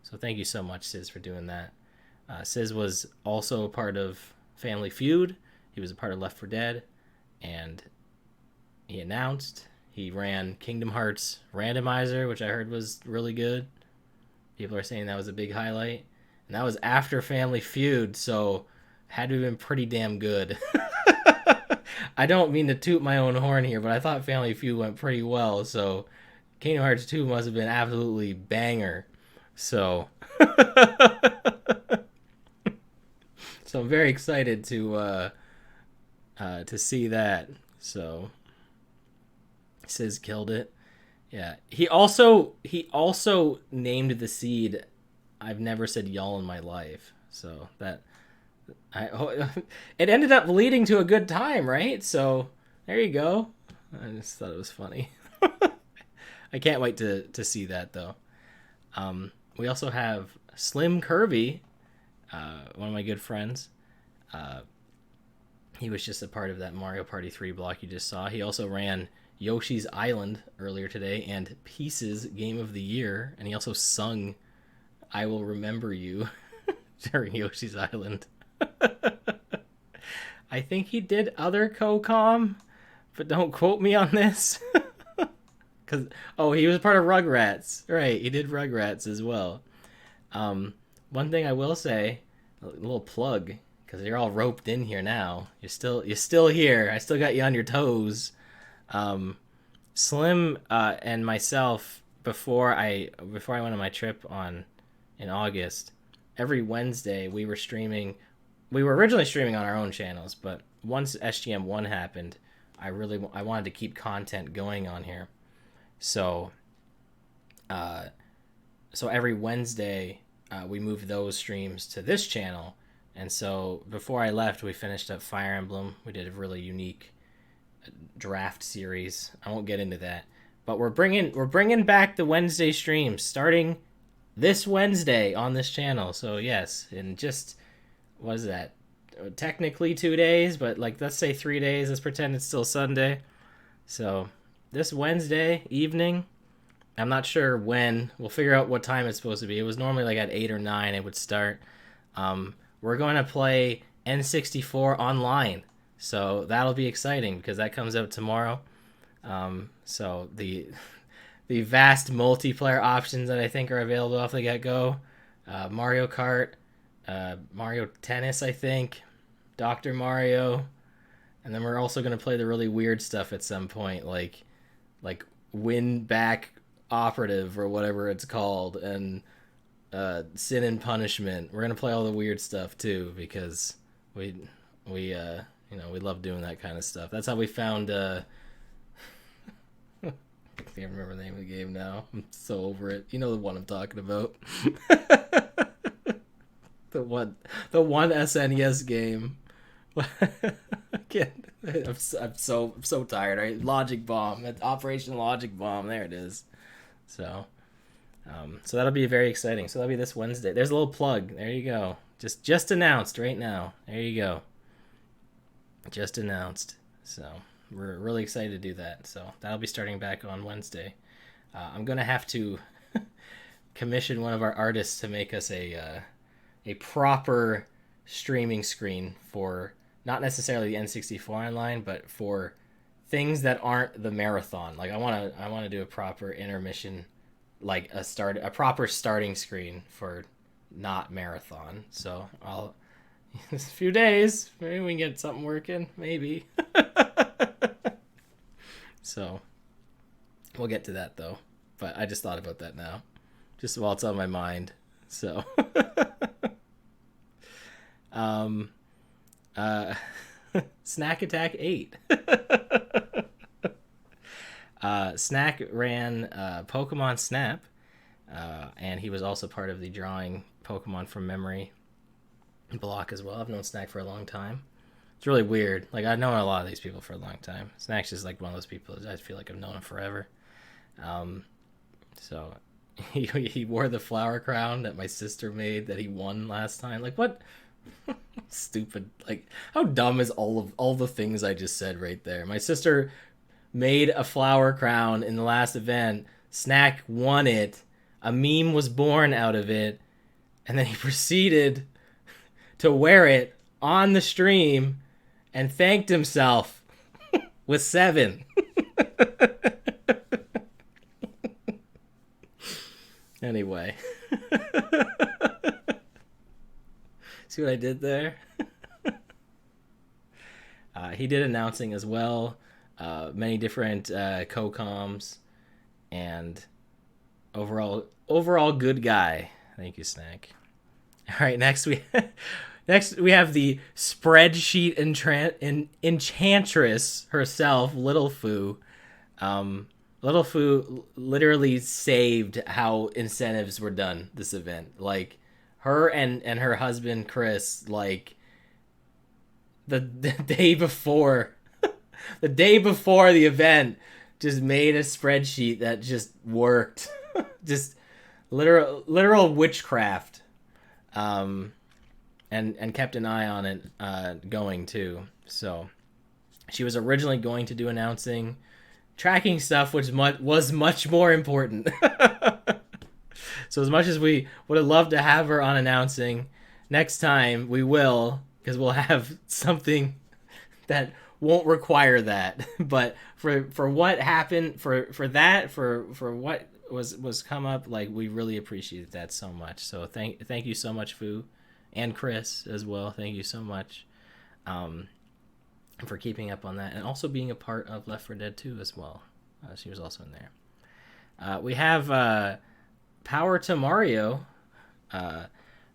So thank you so much, Sizz, for doing that. Sizz was also a part of Family Feud. He was a part of Left 4 Dead, and he announced he ran Kingdom Hearts Randomizer, which I heard was really good. People are saying that was a big highlight. And that was after Family Feud, so had to have been pretty damn good. I don't mean to toot my own horn here, but I thought Family Feud went pretty well, so Kingdom Hearts 2 must have been absolutely banger. So so I'm very excited to see that. So Sizz killed it. Yeah. He also named the seed I've never said y'all in my life. So it ended up leading to a good time, right? So there you go. I just thought it was funny. I can't wait to see that though. We also have Slim Kirby, one of my good friends. He was just a part of that Mario Party 3 block you just saw. He also ran Yoshi's Island earlier today and Pieces Game of the Year, and he also sung I Will Remember You during Yoshi's Island. I think he did other co-com, but don't quote me on this. He was part of Rugrats. Right, he did Rugrats as well. One thing I will say, a little plug, because you're all roped in here now. You're still here. I still got you on your toes. Slim and myself, before I went on my trip in August, every Wednesday we were streaming. We were originally streaming on our own channels, but once SGM1 happened, I wanted to keep content going on here. So so every Wednesday we moved those streams to this channel. And so before I left, we finished up Fire Emblem. We did a really unique draft series. I won't get into that, but we're bringing back the Wednesday streams starting this Wednesday on this channel. So yes, in just, what is that? Technically 2 days, but like, let's say 3 days. Let's pretend it's still Sunday. So this Wednesday evening, I'm not sure when. We'll figure out what time it's supposed to be. It was normally like at 8 or 9 it would start. We're going to play N64 online. So that'll be exciting because that comes out tomorrow. So the vast multiplayer options that I think are available off the get-go. Mario Kart, Mario Tennis, I think, Dr. Mario. And then we're also going to play the really weird stuff at some point, like Win Back Operative or whatever it's called, and Sin and Punishment. We're going to play all the weird stuff too, because we love doing that kind of stuff. That's how we found I can't remember the name of the game now. I'm so over it. You know the one I'm talking about. the one SNES game. I'm so tired. Right? Logic Bomb. Operation Logic Bomb. There it is. So that'll be very exciting. So that'll be this Wednesday. There's a little plug. There you go. Just announced right now. There you go. Just announced. So we're really excited to do that. So that'll be starting back on Wednesday. I'm gonna have to commission one of our artists to make us a proper streaming screen for not necessarily the N64 online, but for things that aren't the marathon. Like I want to do a proper intermission, like a proper starting screen for not marathon. So I'll a few days, maybe we can get something working, maybe. So we'll get to that though. But I just thought about that now, just while it's on my mind. So Snack Attack 8. Snack ran Pokemon Snap, and he was also part of the drawing Pokemon from memory block as well. I've known Snack for a long time. It's really weird. Like, I've known a lot of these people for a long time. Snack's just like one of those people I feel like I've known him forever. So he wore the flower crown that my sister made that he won last time. Like, what? Stupid. Like, how dumb is all the things I just said right there? My sister made a flower crown in the last event. Snack won it. A meme was born out of it. And then he proceeded to wear it on the stream and thanked himself with 7. Anyway. See what I did there? He did announcing as well. Many different co-coms, and overall good guy. Thank you, Snack. All right, next we have the spreadsheet enchantress herself, Little Foo. Little Foo literally saved how incentives were done this event. Like, her and her husband Chris, like, the day before the event, just made a spreadsheet that just worked. Just literal witchcraft. And kept an eye on it going too. So she was originally going to do announcing. Tracking stuff, which was much more important. So as much as we would have loved to have her on announcing, next time we will, because we'll have something that won't require that. But for what happened, for what was come up, like we really appreciate that so much. So thank you so much, Fu, and Chris as well. Thank you so much, for keeping up on that, and also being a part of Left 4 Dead 2 as well. She was also in there. We have Power to Mario,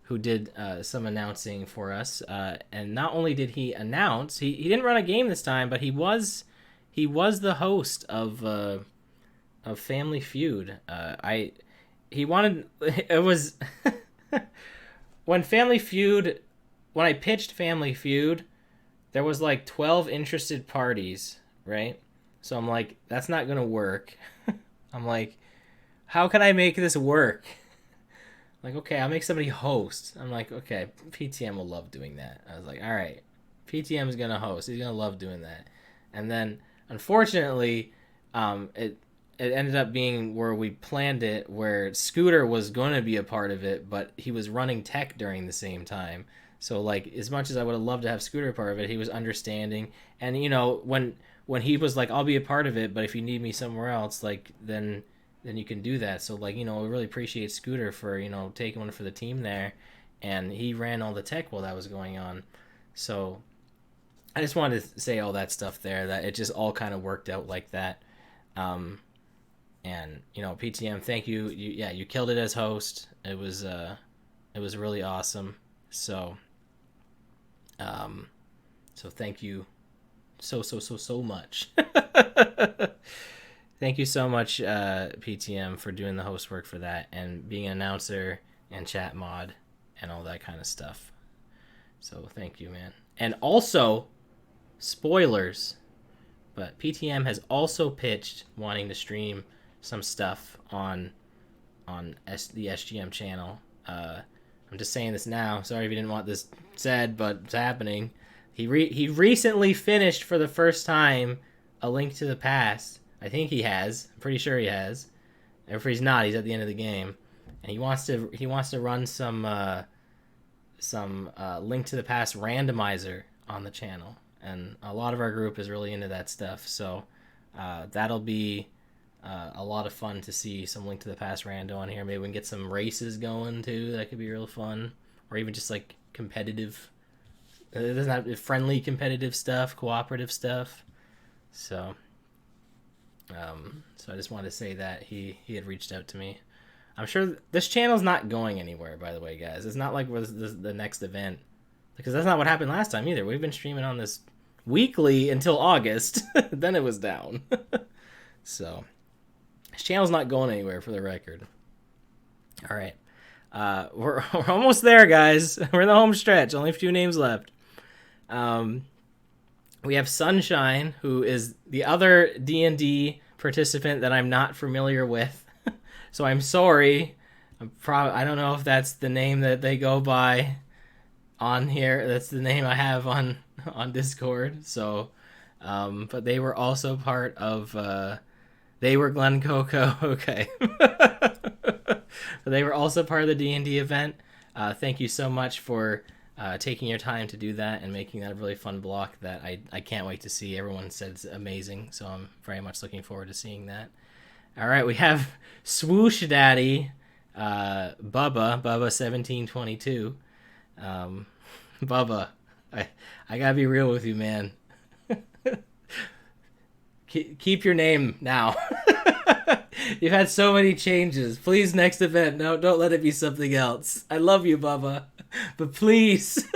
who did some announcing for us, and not only did he announce, he didn't run a game this time, but he was the host of Family Feud. He wanted, it was when I pitched Family Feud, there was like 12 interested parties, right? So I'm like, that's not gonna work. I'm like, how can I make this work? Like, okay, I'll make somebody host. I'm like, okay, PTM will love doing that. I was like, all right, PTM is gonna host. He's gonna love doing that. And then, unfortunately, it ended up being where we planned it, where Scooter was going to be a part of it, but he was running tech during the same time. So, like, as much as I would have loved to have Scooter part of it, he was understanding. And, you know, when he was like, I'll be a part of it, but if you need me somewhere else, like, then you can do that. So, like, you know, we really appreciate Scooter for, you know, taking one for the team there. And he ran all the tech while that was going on. So I just wanted to say all that stuff there, that it just all kind of worked out like that. And, you know, PTM, thank you. You killed it as host. It was really awesome. So thank you so much. Thank you so much, PTM, for doing the host work for that and being an announcer and chat mod and all that kind of stuff. So thank you, man. And also, spoilers, but PTM has also pitched wanting to stream some stuff on the SGM channel. I'm just saying this now. Sorry if you didn't want this said, but it's happening. He recently finished for the first time A Link to the Past. I think he has. I'm pretty sure he has. If he's not, he's at the end of the game, and he wants to run some Link to the Past randomizer on the channel, and a lot of our group is really into that stuff. So that'll be a lot of fun to see some Link to the Past rando on here. Maybe we can get some races going too. That could be real fun, or even just like competitive. It doesn't have friendly competitive stuff, cooperative stuff. So I just wanted to say that he had reached out to me. I'm sure this channel's not going anywhere, by the way, guys. It's not like the next event, because that's not what happened last time either. We've been streaming on this weekly until August. Then it was down. So this channel's not going anywhere, for the record. All right. We're almost there, guys. We're in the home stretch. Only a few names left. We have Sunshine, who is the other D&D participant that I'm not familiar with. So I'm sorry. I don't know if that's the name that they go by on here. That's the name I have on Discord. So, but they were also part of. They were Glen Coco. Okay. They were also part of the D&D event. Thank you so much for taking your time to do that and making that a really fun block that I can't wait to see. Everyone said it's amazing, so I'm very much looking forward to seeing that. All right, we have Swoosh Daddy, Bubba 1722. Bubba, I gotta be real with you, man. Keep your name now. You've had so many changes. Please, next event, no, don't let it be something else. I love you, Bubba, but please,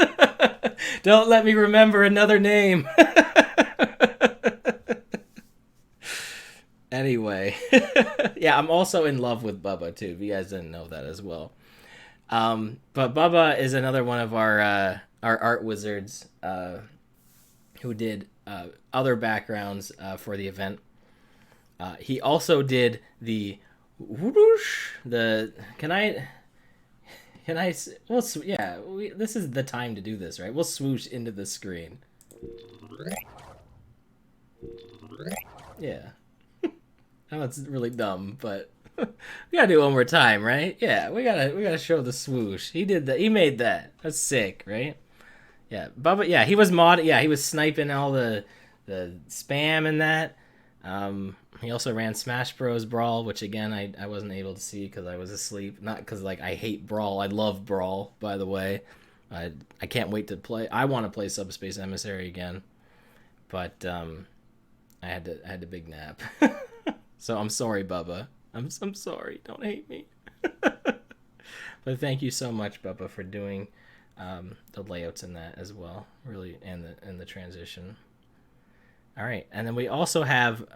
don't let me remember another name. Anyway, yeah, I'm also in love with Bubba too, if you guys didn't know that as well. But Bubba is another one of our art wizards who did other backgrounds for the event. He also did the whoosh, this is the time to do this, right? We'll swoosh into the screen. Yeah. I know it's really dumb, but we gotta do it one more time, right? Yeah, we gotta show the swoosh. He did that. He made that. That's sick, right? Yeah, Bubba. Yeah, he was he was sniping all the spam and that. He also ran Smash Bros. Brawl, which again I wasn't able to see because I was asleep. Not because like I hate Brawl. I love Brawl, by the way. I can't wait to play. I want to play Subspace Emissary again, but I had to big nap. So I'm sorry, Bubba. I'm sorry. Don't hate me. But thank you so much, Bubba, for doing the layouts in that as well. Really, and the transition. All right, and then we also have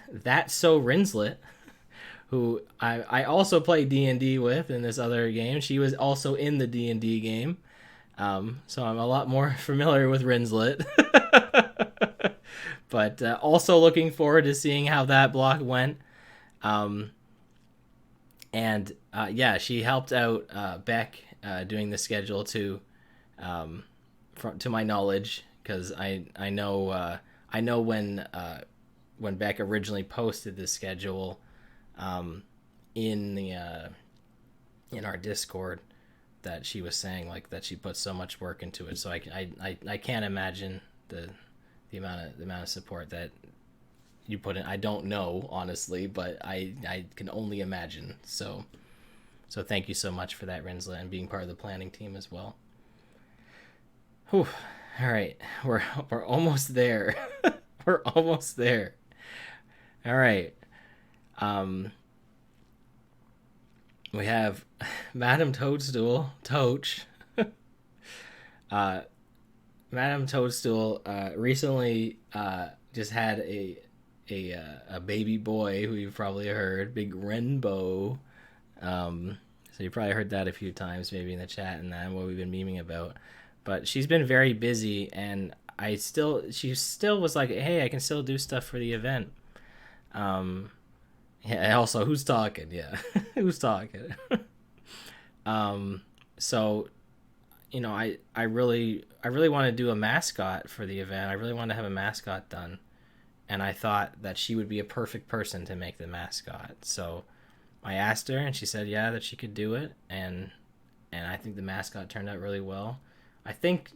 That's So Rinslet, who I also play D&D with in this other game. She was also in the D&D game, so I'm a lot more familiar with Rinslet. But also looking forward to seeing how that block went. And yeah, she helped out Beck doing the schedule too, to my knowledge, because I know when Beck originally posted the schedule in our Discord, that she was saying like that she put so much work into it. So I can't imagine the amount of support that you put in. I don't know, honestly, but I can only imagine. So thank you so much for that, Rinslet, and being part of the planning team as well. Whew. All right, we're almost there. We're almost there. All right. We have Madame Toadstool, Toach. Madame Toadstool recently just had a baby boy who you've probably heard, Big Renbo. So you probably heard that a few times, maybe in the chat and that, what we've been memeing about. But she's been very busy, and she still was like, hey, I can still do stuff for the event. Yeah. Also, who's talking? Yeah, who's talking? So, you know, I really want to do a mascot for the event. I really want to have a mascot done, and I thought that she would be a perfect person to make the mascot. So I asked her, and she said, yeah, that she could do it, and I think the mascot turned out really well. I think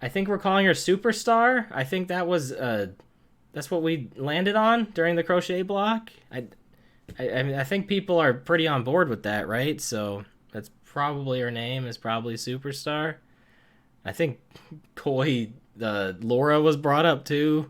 we're calling her Superstar. I think that's what we landed on during the crochet block. I mean, I think people are pretty on board with that, right? So that's probably her name, is probably Superstar. I think Laura was brought up too.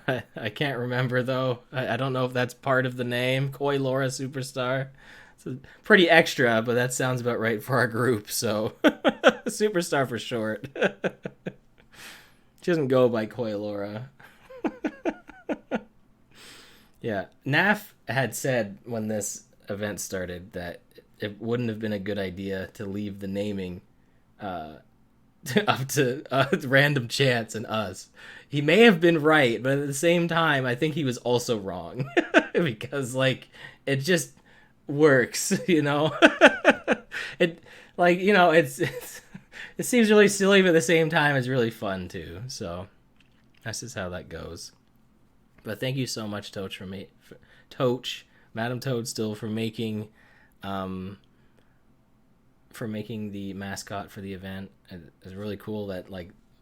I can't remember though. I don't know if that's part of the name. Koi Laura Superstar. It's pretty extra, but that sounds about right for our group. So Superstar for short. She doesn't go by Koi Laura. Yeah, NAF had said when this event started that it wouldn't have been a good idea to leave the naming up to random chance and us. He may have been right, but at the same time, I think he was also wrong. Because, like, it just works, you know? It, like, you know, it seems really silly, but at the same time, it's really fun, too. So, that's just how that goes. But thank you so much, Toach, Madam Toadstool, for making the mascot for the event. It's really cool that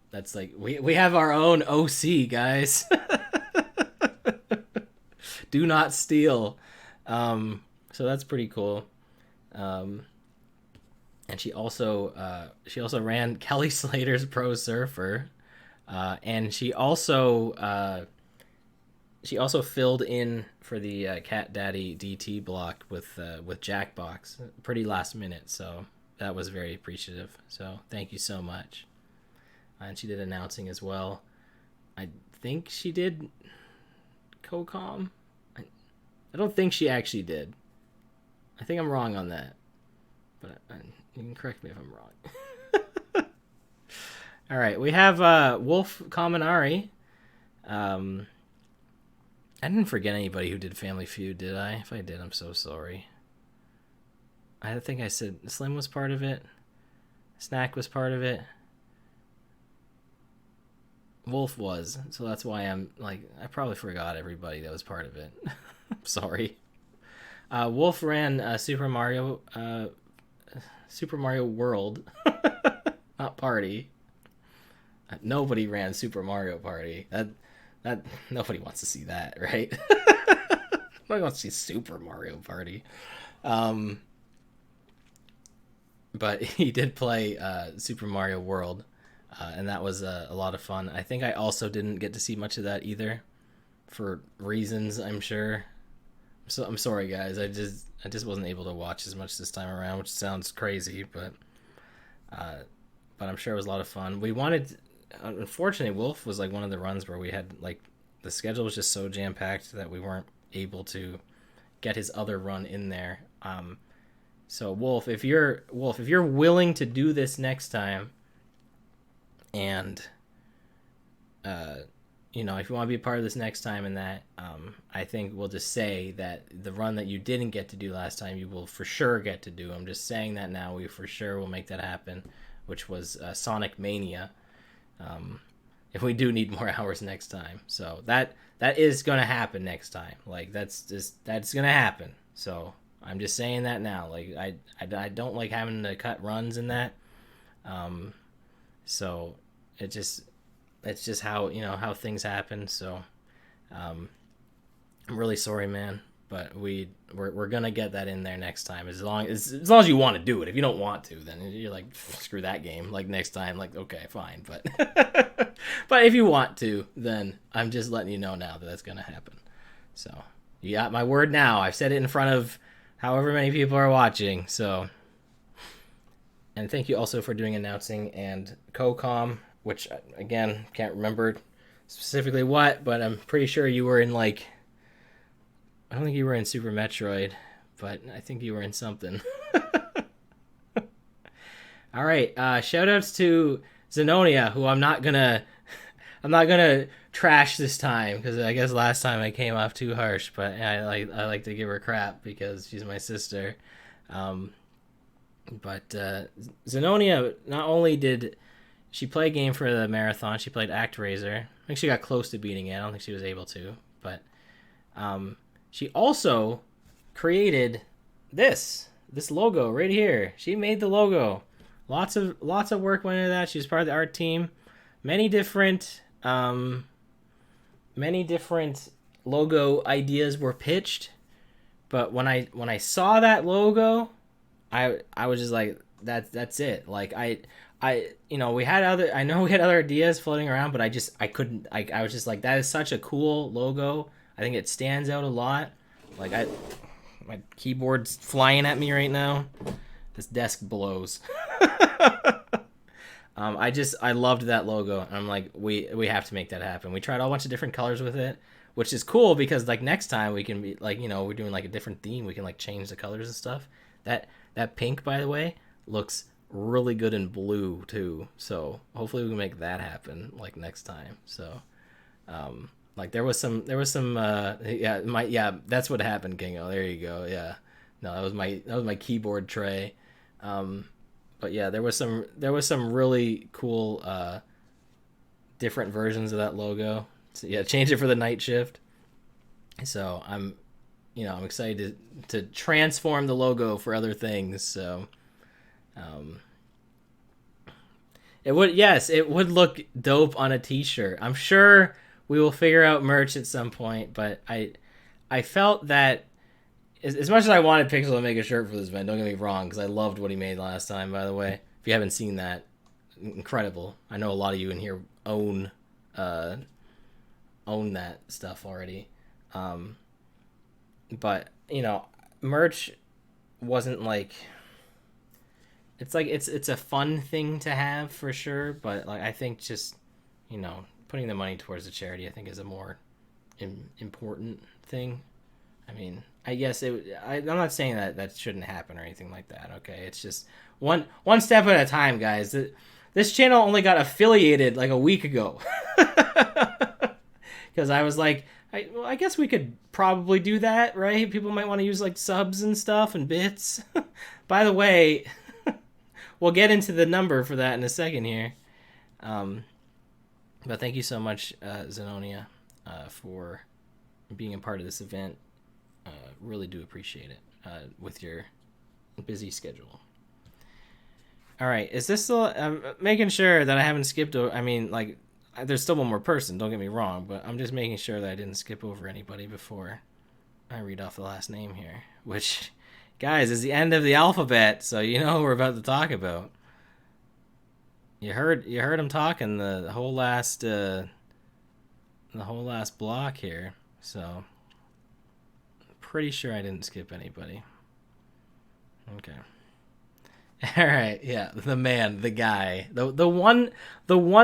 that's we have our own OC, guys. Do not steal. So that's pretty cool. And she also ran Kelly Slater's Pro Surfer, and she also filled in for the Cat Daddy DT block with Jackbox pretty last minute, so that was very appreciative. So thank you so much. And she did announcing as well. I think she did co-com. I don't think she actually did. I think I'm wrong on that, but you can correct me if I'm wrong. All right, we have Wolf Kaminari. I didn't forget anybody who did Family Feud, did I? If I did, I'm so sorry. I think I said Slim was part of it. Snack was part of it. Wolf was, so that's why I'm like, I probably forgot everybody that was part of it. Sorry. Wolf ran Super Mario World, not Party. Nobody ran Super Mario Party. That nobody wants to see that, right? Nobody wants to see Super Mario Party. Um, but he did play Super Mario World, and that was a lot of fun. I think I also didn't get to see much of that either, for reasons I'm sure. So I'm sorry, guys. I just wasn't able to watch as much this time around, which sounds crazy, uh, but I'm sure it was a lot of fun. We wanted, unfortunately, Wolf was like one of the runs where we had like the schedule was just so jam packed that we weren't able to get his other run in there. So Wolf, if you're willing to do this next time, and uh, if you want to be a part of this next time, and that, I think we'll just say that the run that you didn't get to do last time, you will for sure get to do. I'm just saying that now. We for sure will make that happen, which was Sonic Mania. If we do need more hours next time, so that is gonna happen next time. Like that's gonna happen. So I'm just saying that now. Like I don't like having to cut runs in that. So it's just how how things happen. So I'm really sorry, man, but we're gonna get that in there next time. As long as you want to do it. If you don't want to, then you're like, screw that game. Like next time, like okay, fine. But but if you want to, then I'm just letting you know now that that's gonna happen. So you got my word now. I've said it in front of however many people are watching. So, and thank you also for doing announcing and COCOM, which again can't remember specifically what, but I'm pretty sure you were in like. I don't think you were in Super Metroid, but I think you were in something. All right, shout outs to Zenonia, who I'm not gonna trash this time because I guess last time I came off too harsh, but I like to give her crap because she's my sister. But Zenonia, not only did she play a game for the marathon, she played ActRaiser. I think she got close to beating it. I don't think she was able to, but she also created this logo right here. She made the logo. Lots of work went into that. She was part of the art team. Many different logo ideas were pitched, but when I saw that logo, I was just like, that's it. Like we had other ideas floating around, but I couldn't. I was just like, that is such a cool logo. I think it stands out a lot. Like my keyboard's flying at me right now. This desk blows. I loved that logo. I'm like, we have to make that happen. We tried a bunch of different colors with it, which is cool because like next time we can be like, we're doing like a different theme. We can like change the colors and stuff. That pink, by the way, looks really good in blue too. So hopefully we can make that happen like next time. So, like there was some that's what happened, Kingo. There you go. Yeah. No, that was my keyboard tray. But yeah, there was some really cool different versions of that logo. So yeah, change it for the night shift. So I'm excited to transform the logo for other things. So it would look dope on a t-shirt. I'm sure we will figure out merch at some point, but I felt that as much as I wanted Pixel to make a shirt for this event, don't get me wrong, because I loved what he made last time, by the way. If you haven't seen that, incredible. I know a lot of you in here own that stuff already. But, merch wasn't like... It's like, it's a fun thing to have for sure, but like I think just, putting the money towards the charity, I think, is a more important thing. I mean, I guess I'm not saying that shouldn't happen or anything like that. Okay, it's just one step at a time, guys. This channel only got affiliated like a week ago, because I was like, I guess we could probably do that, right? People might want to use like subs and stuff and bits. By the way, we'll get into the number for that in a second here. But thank you so much, Zenonia, for being a part of this event. Really do appreciate it with your busy schedule. All right, is this still? I'm making sure that I haven't skipped. I mean, like, there's still one more person, don't get me wrong, but I'm just making sure that I didn't skip over anybody before I read off the last name here, which, guys, is the end of the alphabet, so you know who we're about to talk about. You heard him talking the whole last block here, so pretty sure I didn't skip anybody. Okay. All right, yeah, the man, the guy, the one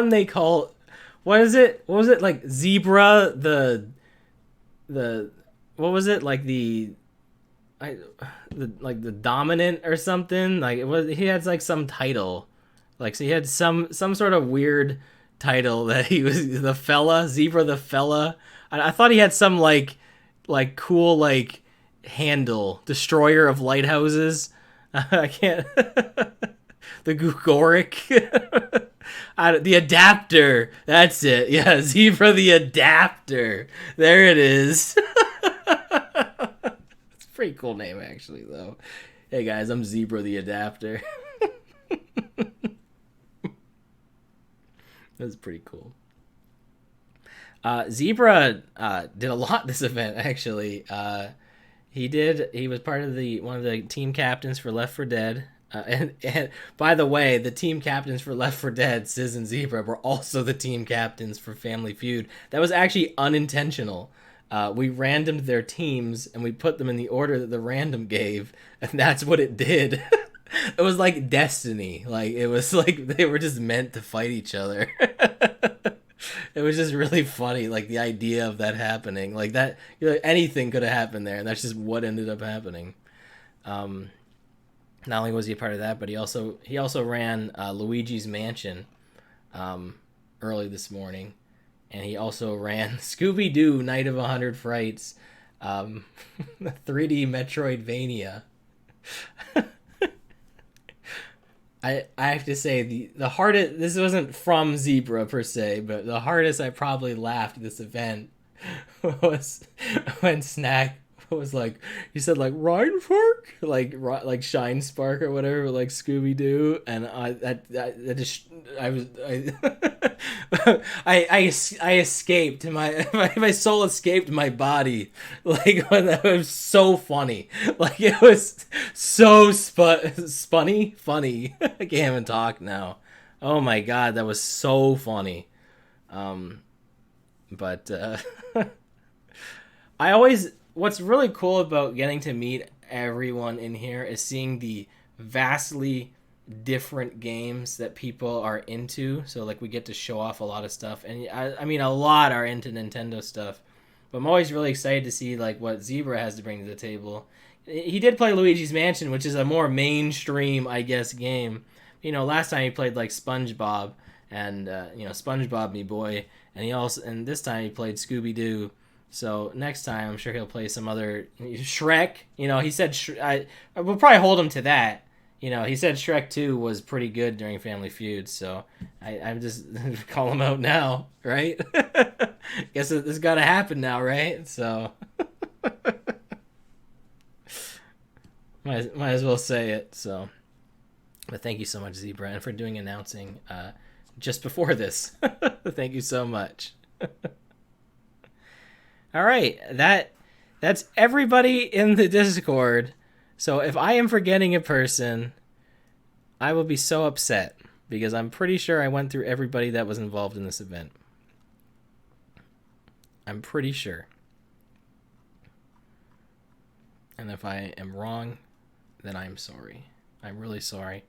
they call, what is it? What was it, like Zebra? The what was it, like the dominant or something? Like it was, he had like some title, like, so he had some sort of weird title that he was the fella, Zebra the fella. I thought he had some like cool like handle, destroyer of lighthouses. I can't. The Gugoric. The adapter. That's it. Yeah, Zebra the adapter. There it is. It's a pretty cool name, actually, though. Hey, guys, I'm Zebra the adapter. That's pretty cool. Zebra did a lot this event, actually. He was part of one of the team captains for Left 4 Dead. And by the way, the team captains for Left 4 Dead, Sizz and Zebra, were also the team captains for Family Feud. That was actually unintentional. We randomed their teams, and we put them in the order that the random gave, and that's what it did. It was like destiny. Like, it was like they were just meant to fight each other. It was just really funny, like the idea of that happening, like that. Anything could have happened there, and that's just what ended up happening. Not only was he a part of that, but he also ran Luigi's Mansion early this morning, and he also ran Scooby-Doo Night of 100 Frights, 3D Metroidvania. I have to say the hardest, this wasn't from Zebra per se, but the hardest I probably laughed at this event was when Snack was like, he said like Rhinefark, like Shine Spark or whatever, like Scooby Doo, and I escaped, my soul escaped my body, like, when that was so funny, like it was so funny. I can't even talk now. Oh my god, that was so funny. But what's really cool about getting to meet everyone in here is seeing the vastly different games that people are into. So like we get to show off a lot of stuff, and I mean a lot are into Nintendo stuff, but I'm always really excited to see like what Zebra has to bring to the table. He did play Luigi's Mansion, which is a more mainstream, I guess, game. Last time he played like SpongeBob, and SpongeBob me boy, and this time he played Scooby-Doo. So next time, I'm sure he'll play some other Shrek. He said I will probably hold him to that. He said Shrek 2 was pretty good during Family Feud. So I'm just call him out now, right? Guess this got to happen now, right? So might as well say it. So, but thank you so much, Zebra, and for doing announcing just before this. Thank you so much. All right, that's everybody in the Discord. So if I am forgetting a person, I will be so upset, because I'm pretty sure I went through everybody that was involved in this event. I'm pretty sure. And if I am wrong, then I'm sorry. I'm really sorry.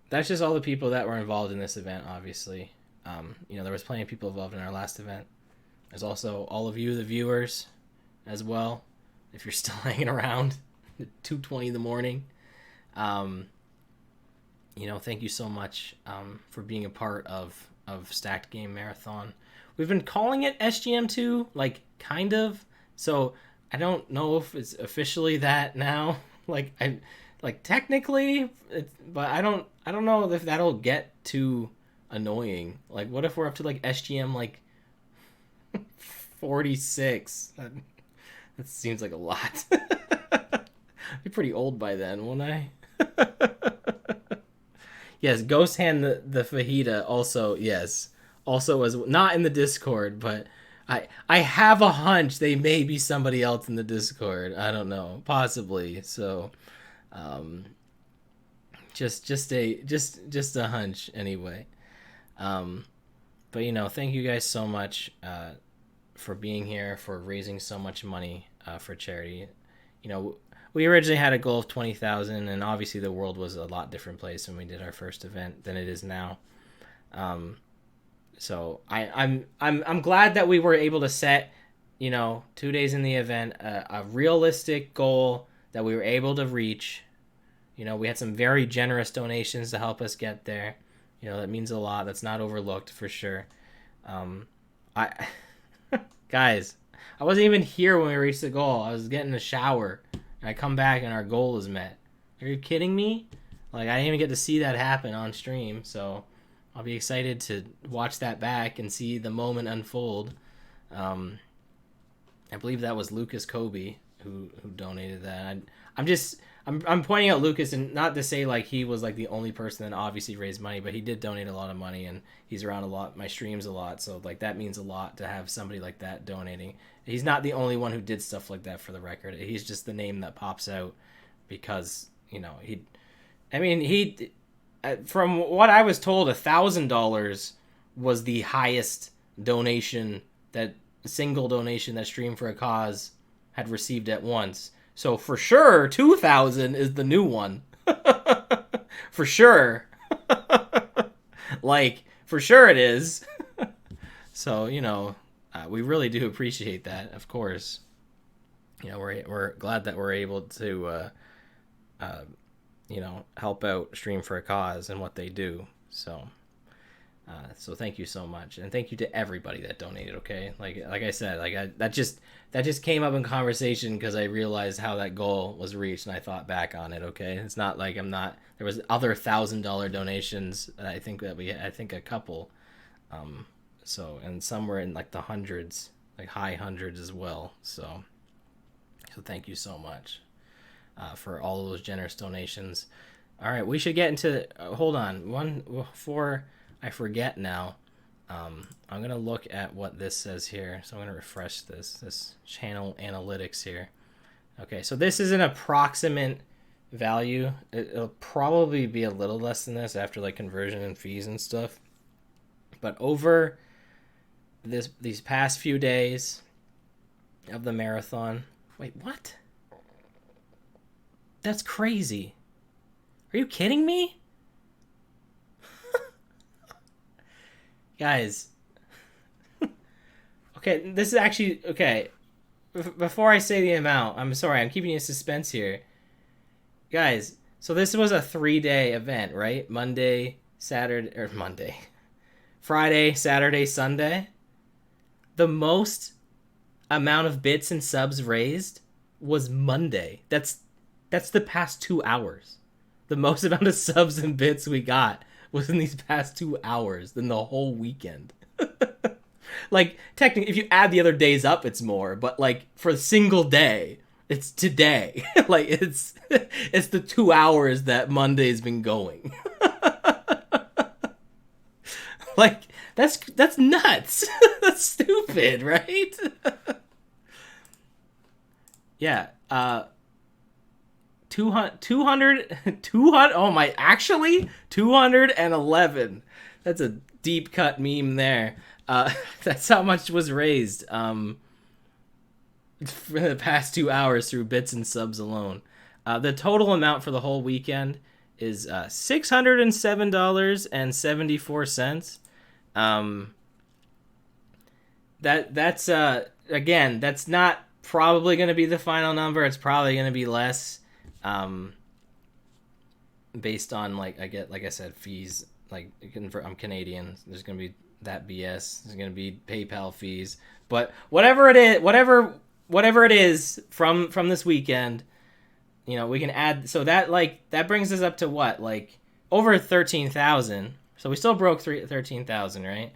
That's just all the people that were involved in this event, obviously. There was plenty of people involved in our last event. There's also all of you, the viewers, as well, if you're still hanging around at 2:20 in the morning. Thank you so much for being a part of Stacked Game Marathon. We've been calling it SGM2, like, kind of. So I don't know if it's officially that now. Technically, but I don't know if that'll get too annoying. Like, what if we're up to like SGM like 46? That seems like a lot. I'd be pretty old by then, won't I? Yes, Ghost Hand the fajita also, yes. also was not in the Discord, but I have a hunch they may be somebody else in the Discord. I don't know, possibly. So, um, just a hunch anyway. Um, but thank you guys so much for being here, for raising so much money for charity. We originally had a goal of 20,000, and obviously the world was a lot different place when we did our first event than it is now. So I'm glad that we were able to set, 2 days in the event, a realistic goal that we were able to reach. We had some very generous donations to help us get there. That means a lot. That's not overlooked for sure. I guys, I wasn't even here when we reached the goal. I was getting a shower, and I come back and our goal is met. Are you kidding me? Like, I didn't even get to see that happen on stream, so I'll be excited to watch that back and see the moment unfold. I believe that was Lucas Kobe who donated that. I'm pointing out Lucas, and not to say like he was like the only person that obviously raised money, but he did donate a lot of money, and he's around a lot, my streams a lot, so like that means a lot to have somebody like that donating. He's not the only one who did stuff like that, for the record. He's just the name that pops out because from what I was told, $1,000 was the highest single donation that Stream for a Cause had received at once. So for sure, 2,000 is the new one. For sure. Like, for sure it is. So, we really do appreciate that, of course. We're glad that we're able to, help out Stream for a Cause and what they do. So thank you so much, and thank you to everybody that donated. Okay, like I said, that just came up in conversation because I realized how that goal was reached, and I thought back on it. Okay, it's not like there was other $1,000 donations. I think a couple, and some were in like the hundreds, like high hundreds as well. So thank you so much for all of those generous donations. All right, we should get into. Hold on, before I forget now. I'm going to look at what this says here. So I'm going to refresh this channel analytics here. Okay, so this is an approximate value. It'll probably be a little less than this after like conversion and fees and stuff. But over these past few days of the marathon. Wait, what? That's crazy. Are you kidding me? Guys. Okay, this is actually... Okay, before I say the amount, I'm sorry, I'm keeping you in suspense here. Guys, so this was a 3-day event, right? Friday, Saturday, Sunday. The most amount of bits and subs raised was Monday. That's the past 2 hours. The most amount of subs and bits we got was in these past 2 hours than the whole weekend. Like, technically, if you add the other days up, it's more. But, like, for a single day, it's today. Like, it's the 2 hours that Monday's been going. Like, that's nuts. That's stupid, right? Yeah. 211. That's a deep cut meme there. That's how much was raised for the past 2 hours through bits and subs alone. The total amount for the whole weekend is $607.74. That's again, that's not probably going to be the final number. It's probably going to be less, based on like I said, fees. Like, I'm Canadian. There's going to be that BS. There's going to be PayPal fees. But whatever it is from this weekend, we can add. So that brings us up to what, like over 13,000. So we still broke 13,000, right?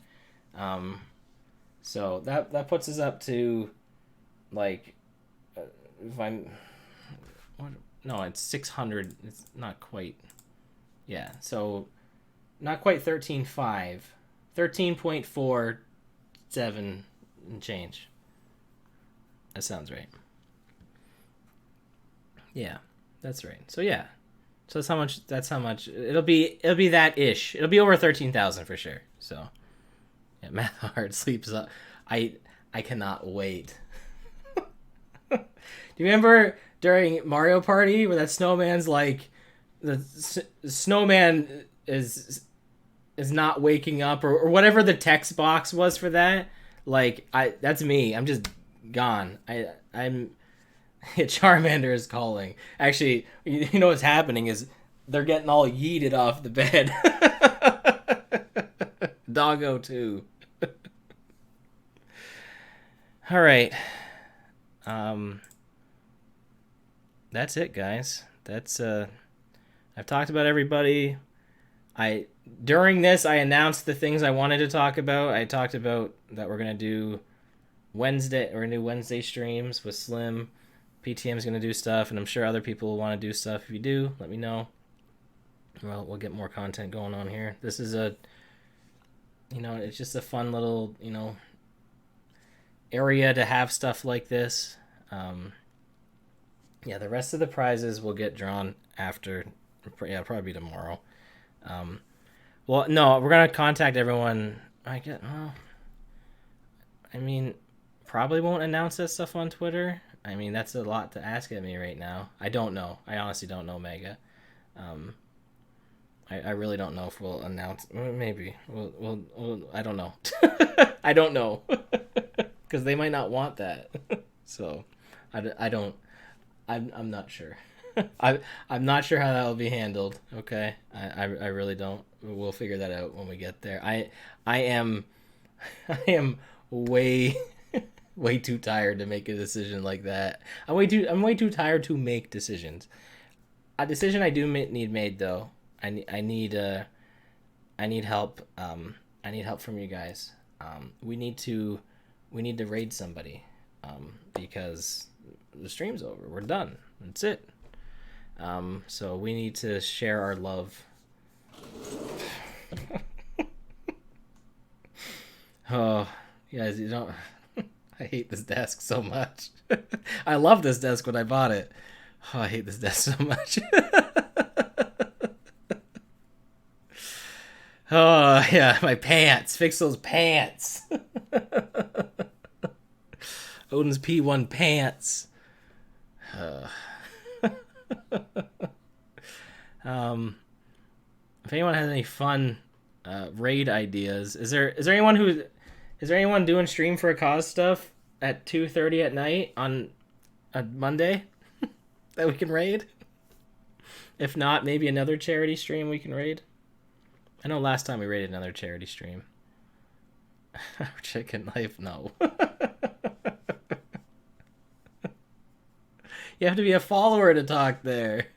So that puts us up to like, it's 600. It's not quite. Yeah, so not quite 13.5. 13.47 and change. That sounds right. Yeah, that's right. So yeah, so that's how much. That's how much it'll be. It'll be that ish. It'll be over 13,000 for sure. So yeah, math hard sleeps up. I cannot wait. Do you remember during Mario Party where that snowman's like the snowman is not waking up or whatever the text box was for that? Like that's me. I'm just gone. I'm Charmander is calling. Actually, you know what's happening is they're getting all yeeted off the bed. Doggo too. All right. That's it, guys. That's I've talked about everybody. During this I announced the things I wanted to talk about. I talked about that we're gonna do Wednesday streams with Slim. PTM's gonna do stuff, and I'm sure other people will want to do stuff. If you do, let me know. Well, we'll get more content going on here. This is it's just a fun little, area to have stuff like this. Yeah, the rest of the prizes will get drawn after. Yeah, probably tomorrow. Well, no, we're gonna contact everyone. Probably won't announce that stuff on Twitter. I mean, that's a lot to ask at me right now. I don't know. I honestly don't know, Mega. I really don't know if we'll announce. Maybe we'll I don't know. I don't know because they might not want that. So I don't. I'm not sure. I'm not sure how that will be handled. Okay, I really don't. We'll figure that out when we get there. I am way way too tired to make a decision like that. I'm way too tired to make decisions. A decision I do need made though. I need help. I need help from you guys. We need to raid somebody. Because the stream's over. We're done. That's it. So we need to share our love. Oh, you guys, you don't. I hate this desk so much. I love this desk when I bought it. Oh, I hate this desk so much. Oh, yeah, my pants. Fix those pants. Odin's P1 pants. If anyone has any fun raid ideas, is there anyone doing stream for a cause stuff at 2:30 at night on a Monday that we can raid? If not, maybe another charity stream we can raid. I know last time we raided another charity stream. Chicken Life, no. You have to be a follower to talk there.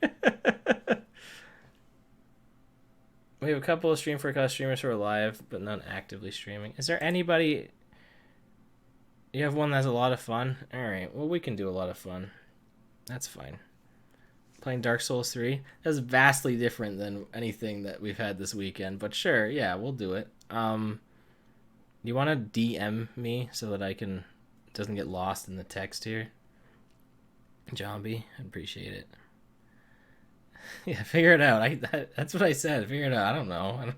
We have a couple of Stream for a Cause streamers who are live, but not actively streaming. Is there anybody... You have one that's a lot of fun? Alright, well, we can do a lot of fun. That's fine. Playing Dark Souls 3? That's vastly different than anything that we've had this weekend, but sure, yeah, we'll do it. You want to DM me so that it doesn't get lost in the text here? Zombie, I'd appreciate it. Yeah, figure it out. That's what I said. Figure it out. I don't know.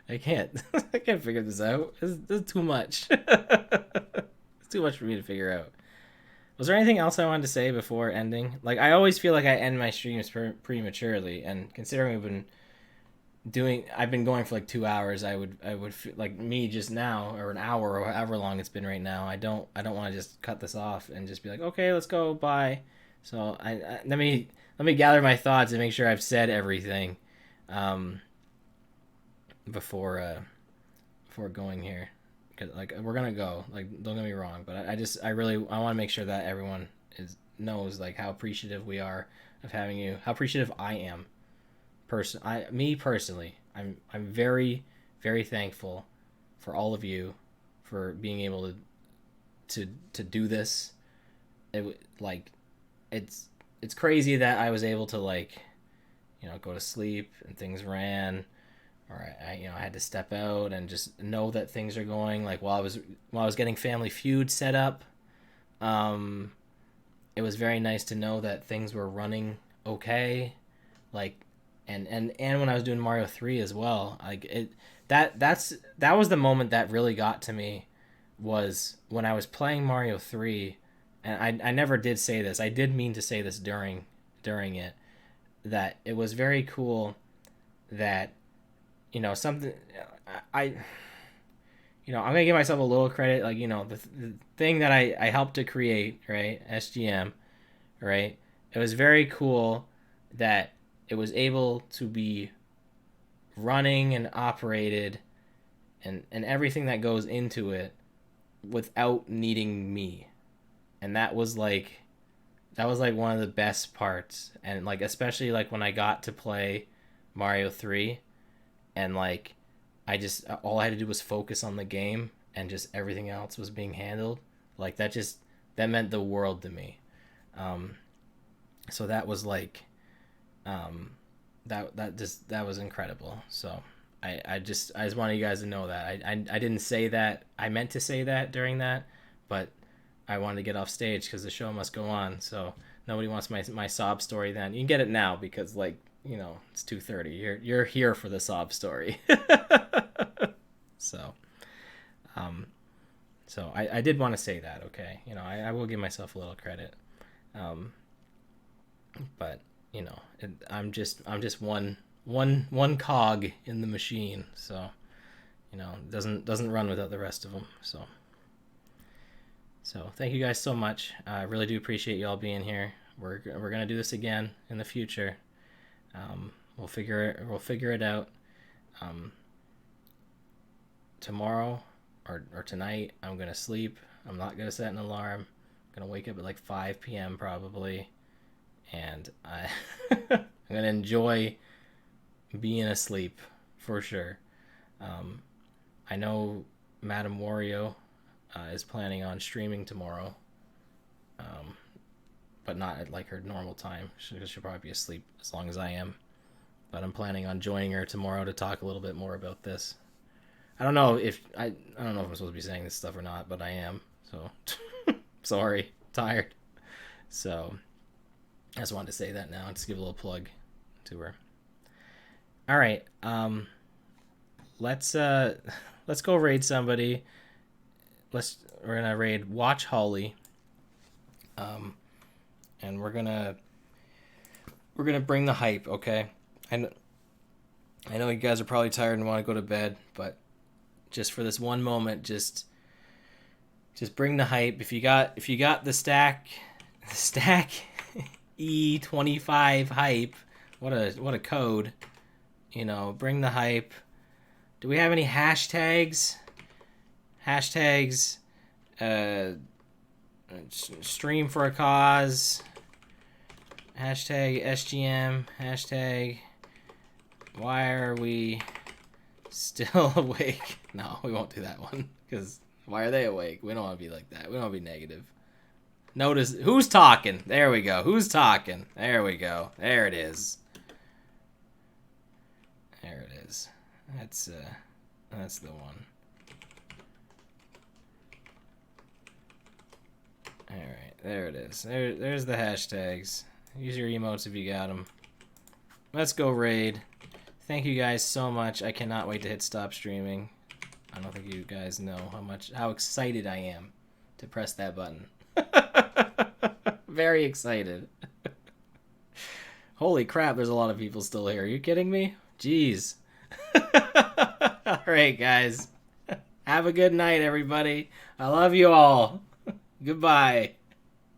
I can't. I can't figure this out. This is too much. It's too much for me to figure out. Was there anything else I wanted to say before ending? Like, I always feel like I end my streams prematurely, and considering I've been going for like 2 hours, I would feel like me just now, or an hour, or however long it's been right now. I don't want to just cut this off and just be like, okay, let's go, bye. So let me gather my thoughts and make sure I've said everything before going here. Cause like we're gonna go. Like, don't get me wrong, but I want to make sure that everyone knows like how appreciative we are of having you. How appreciative I am. Me personally, I'm very, very thankful for all of you for being able to do this. It's crazy that I was able to go to sleep and things ran, or I had to step out and just know that things are going like while I was getting Family Feud set up. Um, it was very nice to know that things were running okay, like, and when I was doing Mario 3 as well, like that was the moment that really got to me, was when I was playing Mario 3, and I never did say this. I did mean to say this during it, that it was very cool that, something I I'm gonna give myself a little credit, like, the thing that I helped to create, right? SGM, right? It was very cool that it was able to be running and operated, and everything that goes into it without needing me. And that was like one of the best parts. And like, especially like when I got to play Mario 3, and like I just, all I had to do was focus on the game, and just everything else was being handled. Like that meant the world to me. So that was like, that was incredible. So I just wanted you guys to know that I didn't say that. I meant to say that during that, but I wanted to get off stage because the show must go on. So nobody wants my sob story then. You can get it now because, like, it's 2:30. You're here for the sob story. So I did want to say that, okay? I will give myself a little credit. But I'm just one cog in the machine, so it doesn't run without the rest of them. So thank you guys so much. I really do appreciate y'all being here. We're gonna do this again in the future. We'll figure it out. Tomorrow or tonight, I'm gonna sleep. I'm not gonna set an alarm. I'm gonna wake up at like 5 p.m. probably, and I'm gonna enjoy being asleep for sure. I know Madame Wario is planning on streaming tomorrow, but not at like her normal time. She'll probably be asleep as long as I am. But I'm planning on joining her tomorrow to talk a little bit more about this. I don't know if I'm supposed to be saying this stuff or not, but I am. So sorry, tired. So I just wanted to say that now. Just give a little plug to her. All right, let's go raid somebody. We're gonna raid Watch Holly, and we're gonna bring the hype. Okay, I know you guys are probably tired and want to go to bed, but just for this one moment, just bring the hype. If you got the stack E25 hype, what a code. Bring the hype. Do we have any hashtags? Stream for a cause. Hashtag SGM. Hashtag why are we still awake? No, we won't do that one, because why are they awake? We don't want to be like that. We don't want to be negative. Notice who's talking. There we go. Who's talking? There we go. There it is. There it is. That's the one. All right, there it is. There's the hashtags. Use your emotes if you got them. Let's go raid. Thank you guys so much. I cannot wait to hit stop streaming. I don't think you guys know how excited I am to press that button. Very excited. Holy crap, there's a lot of people still here. Are you kidding me? Jeez. All right, guys. Have a good night, everybody. I love you all. Goodbye.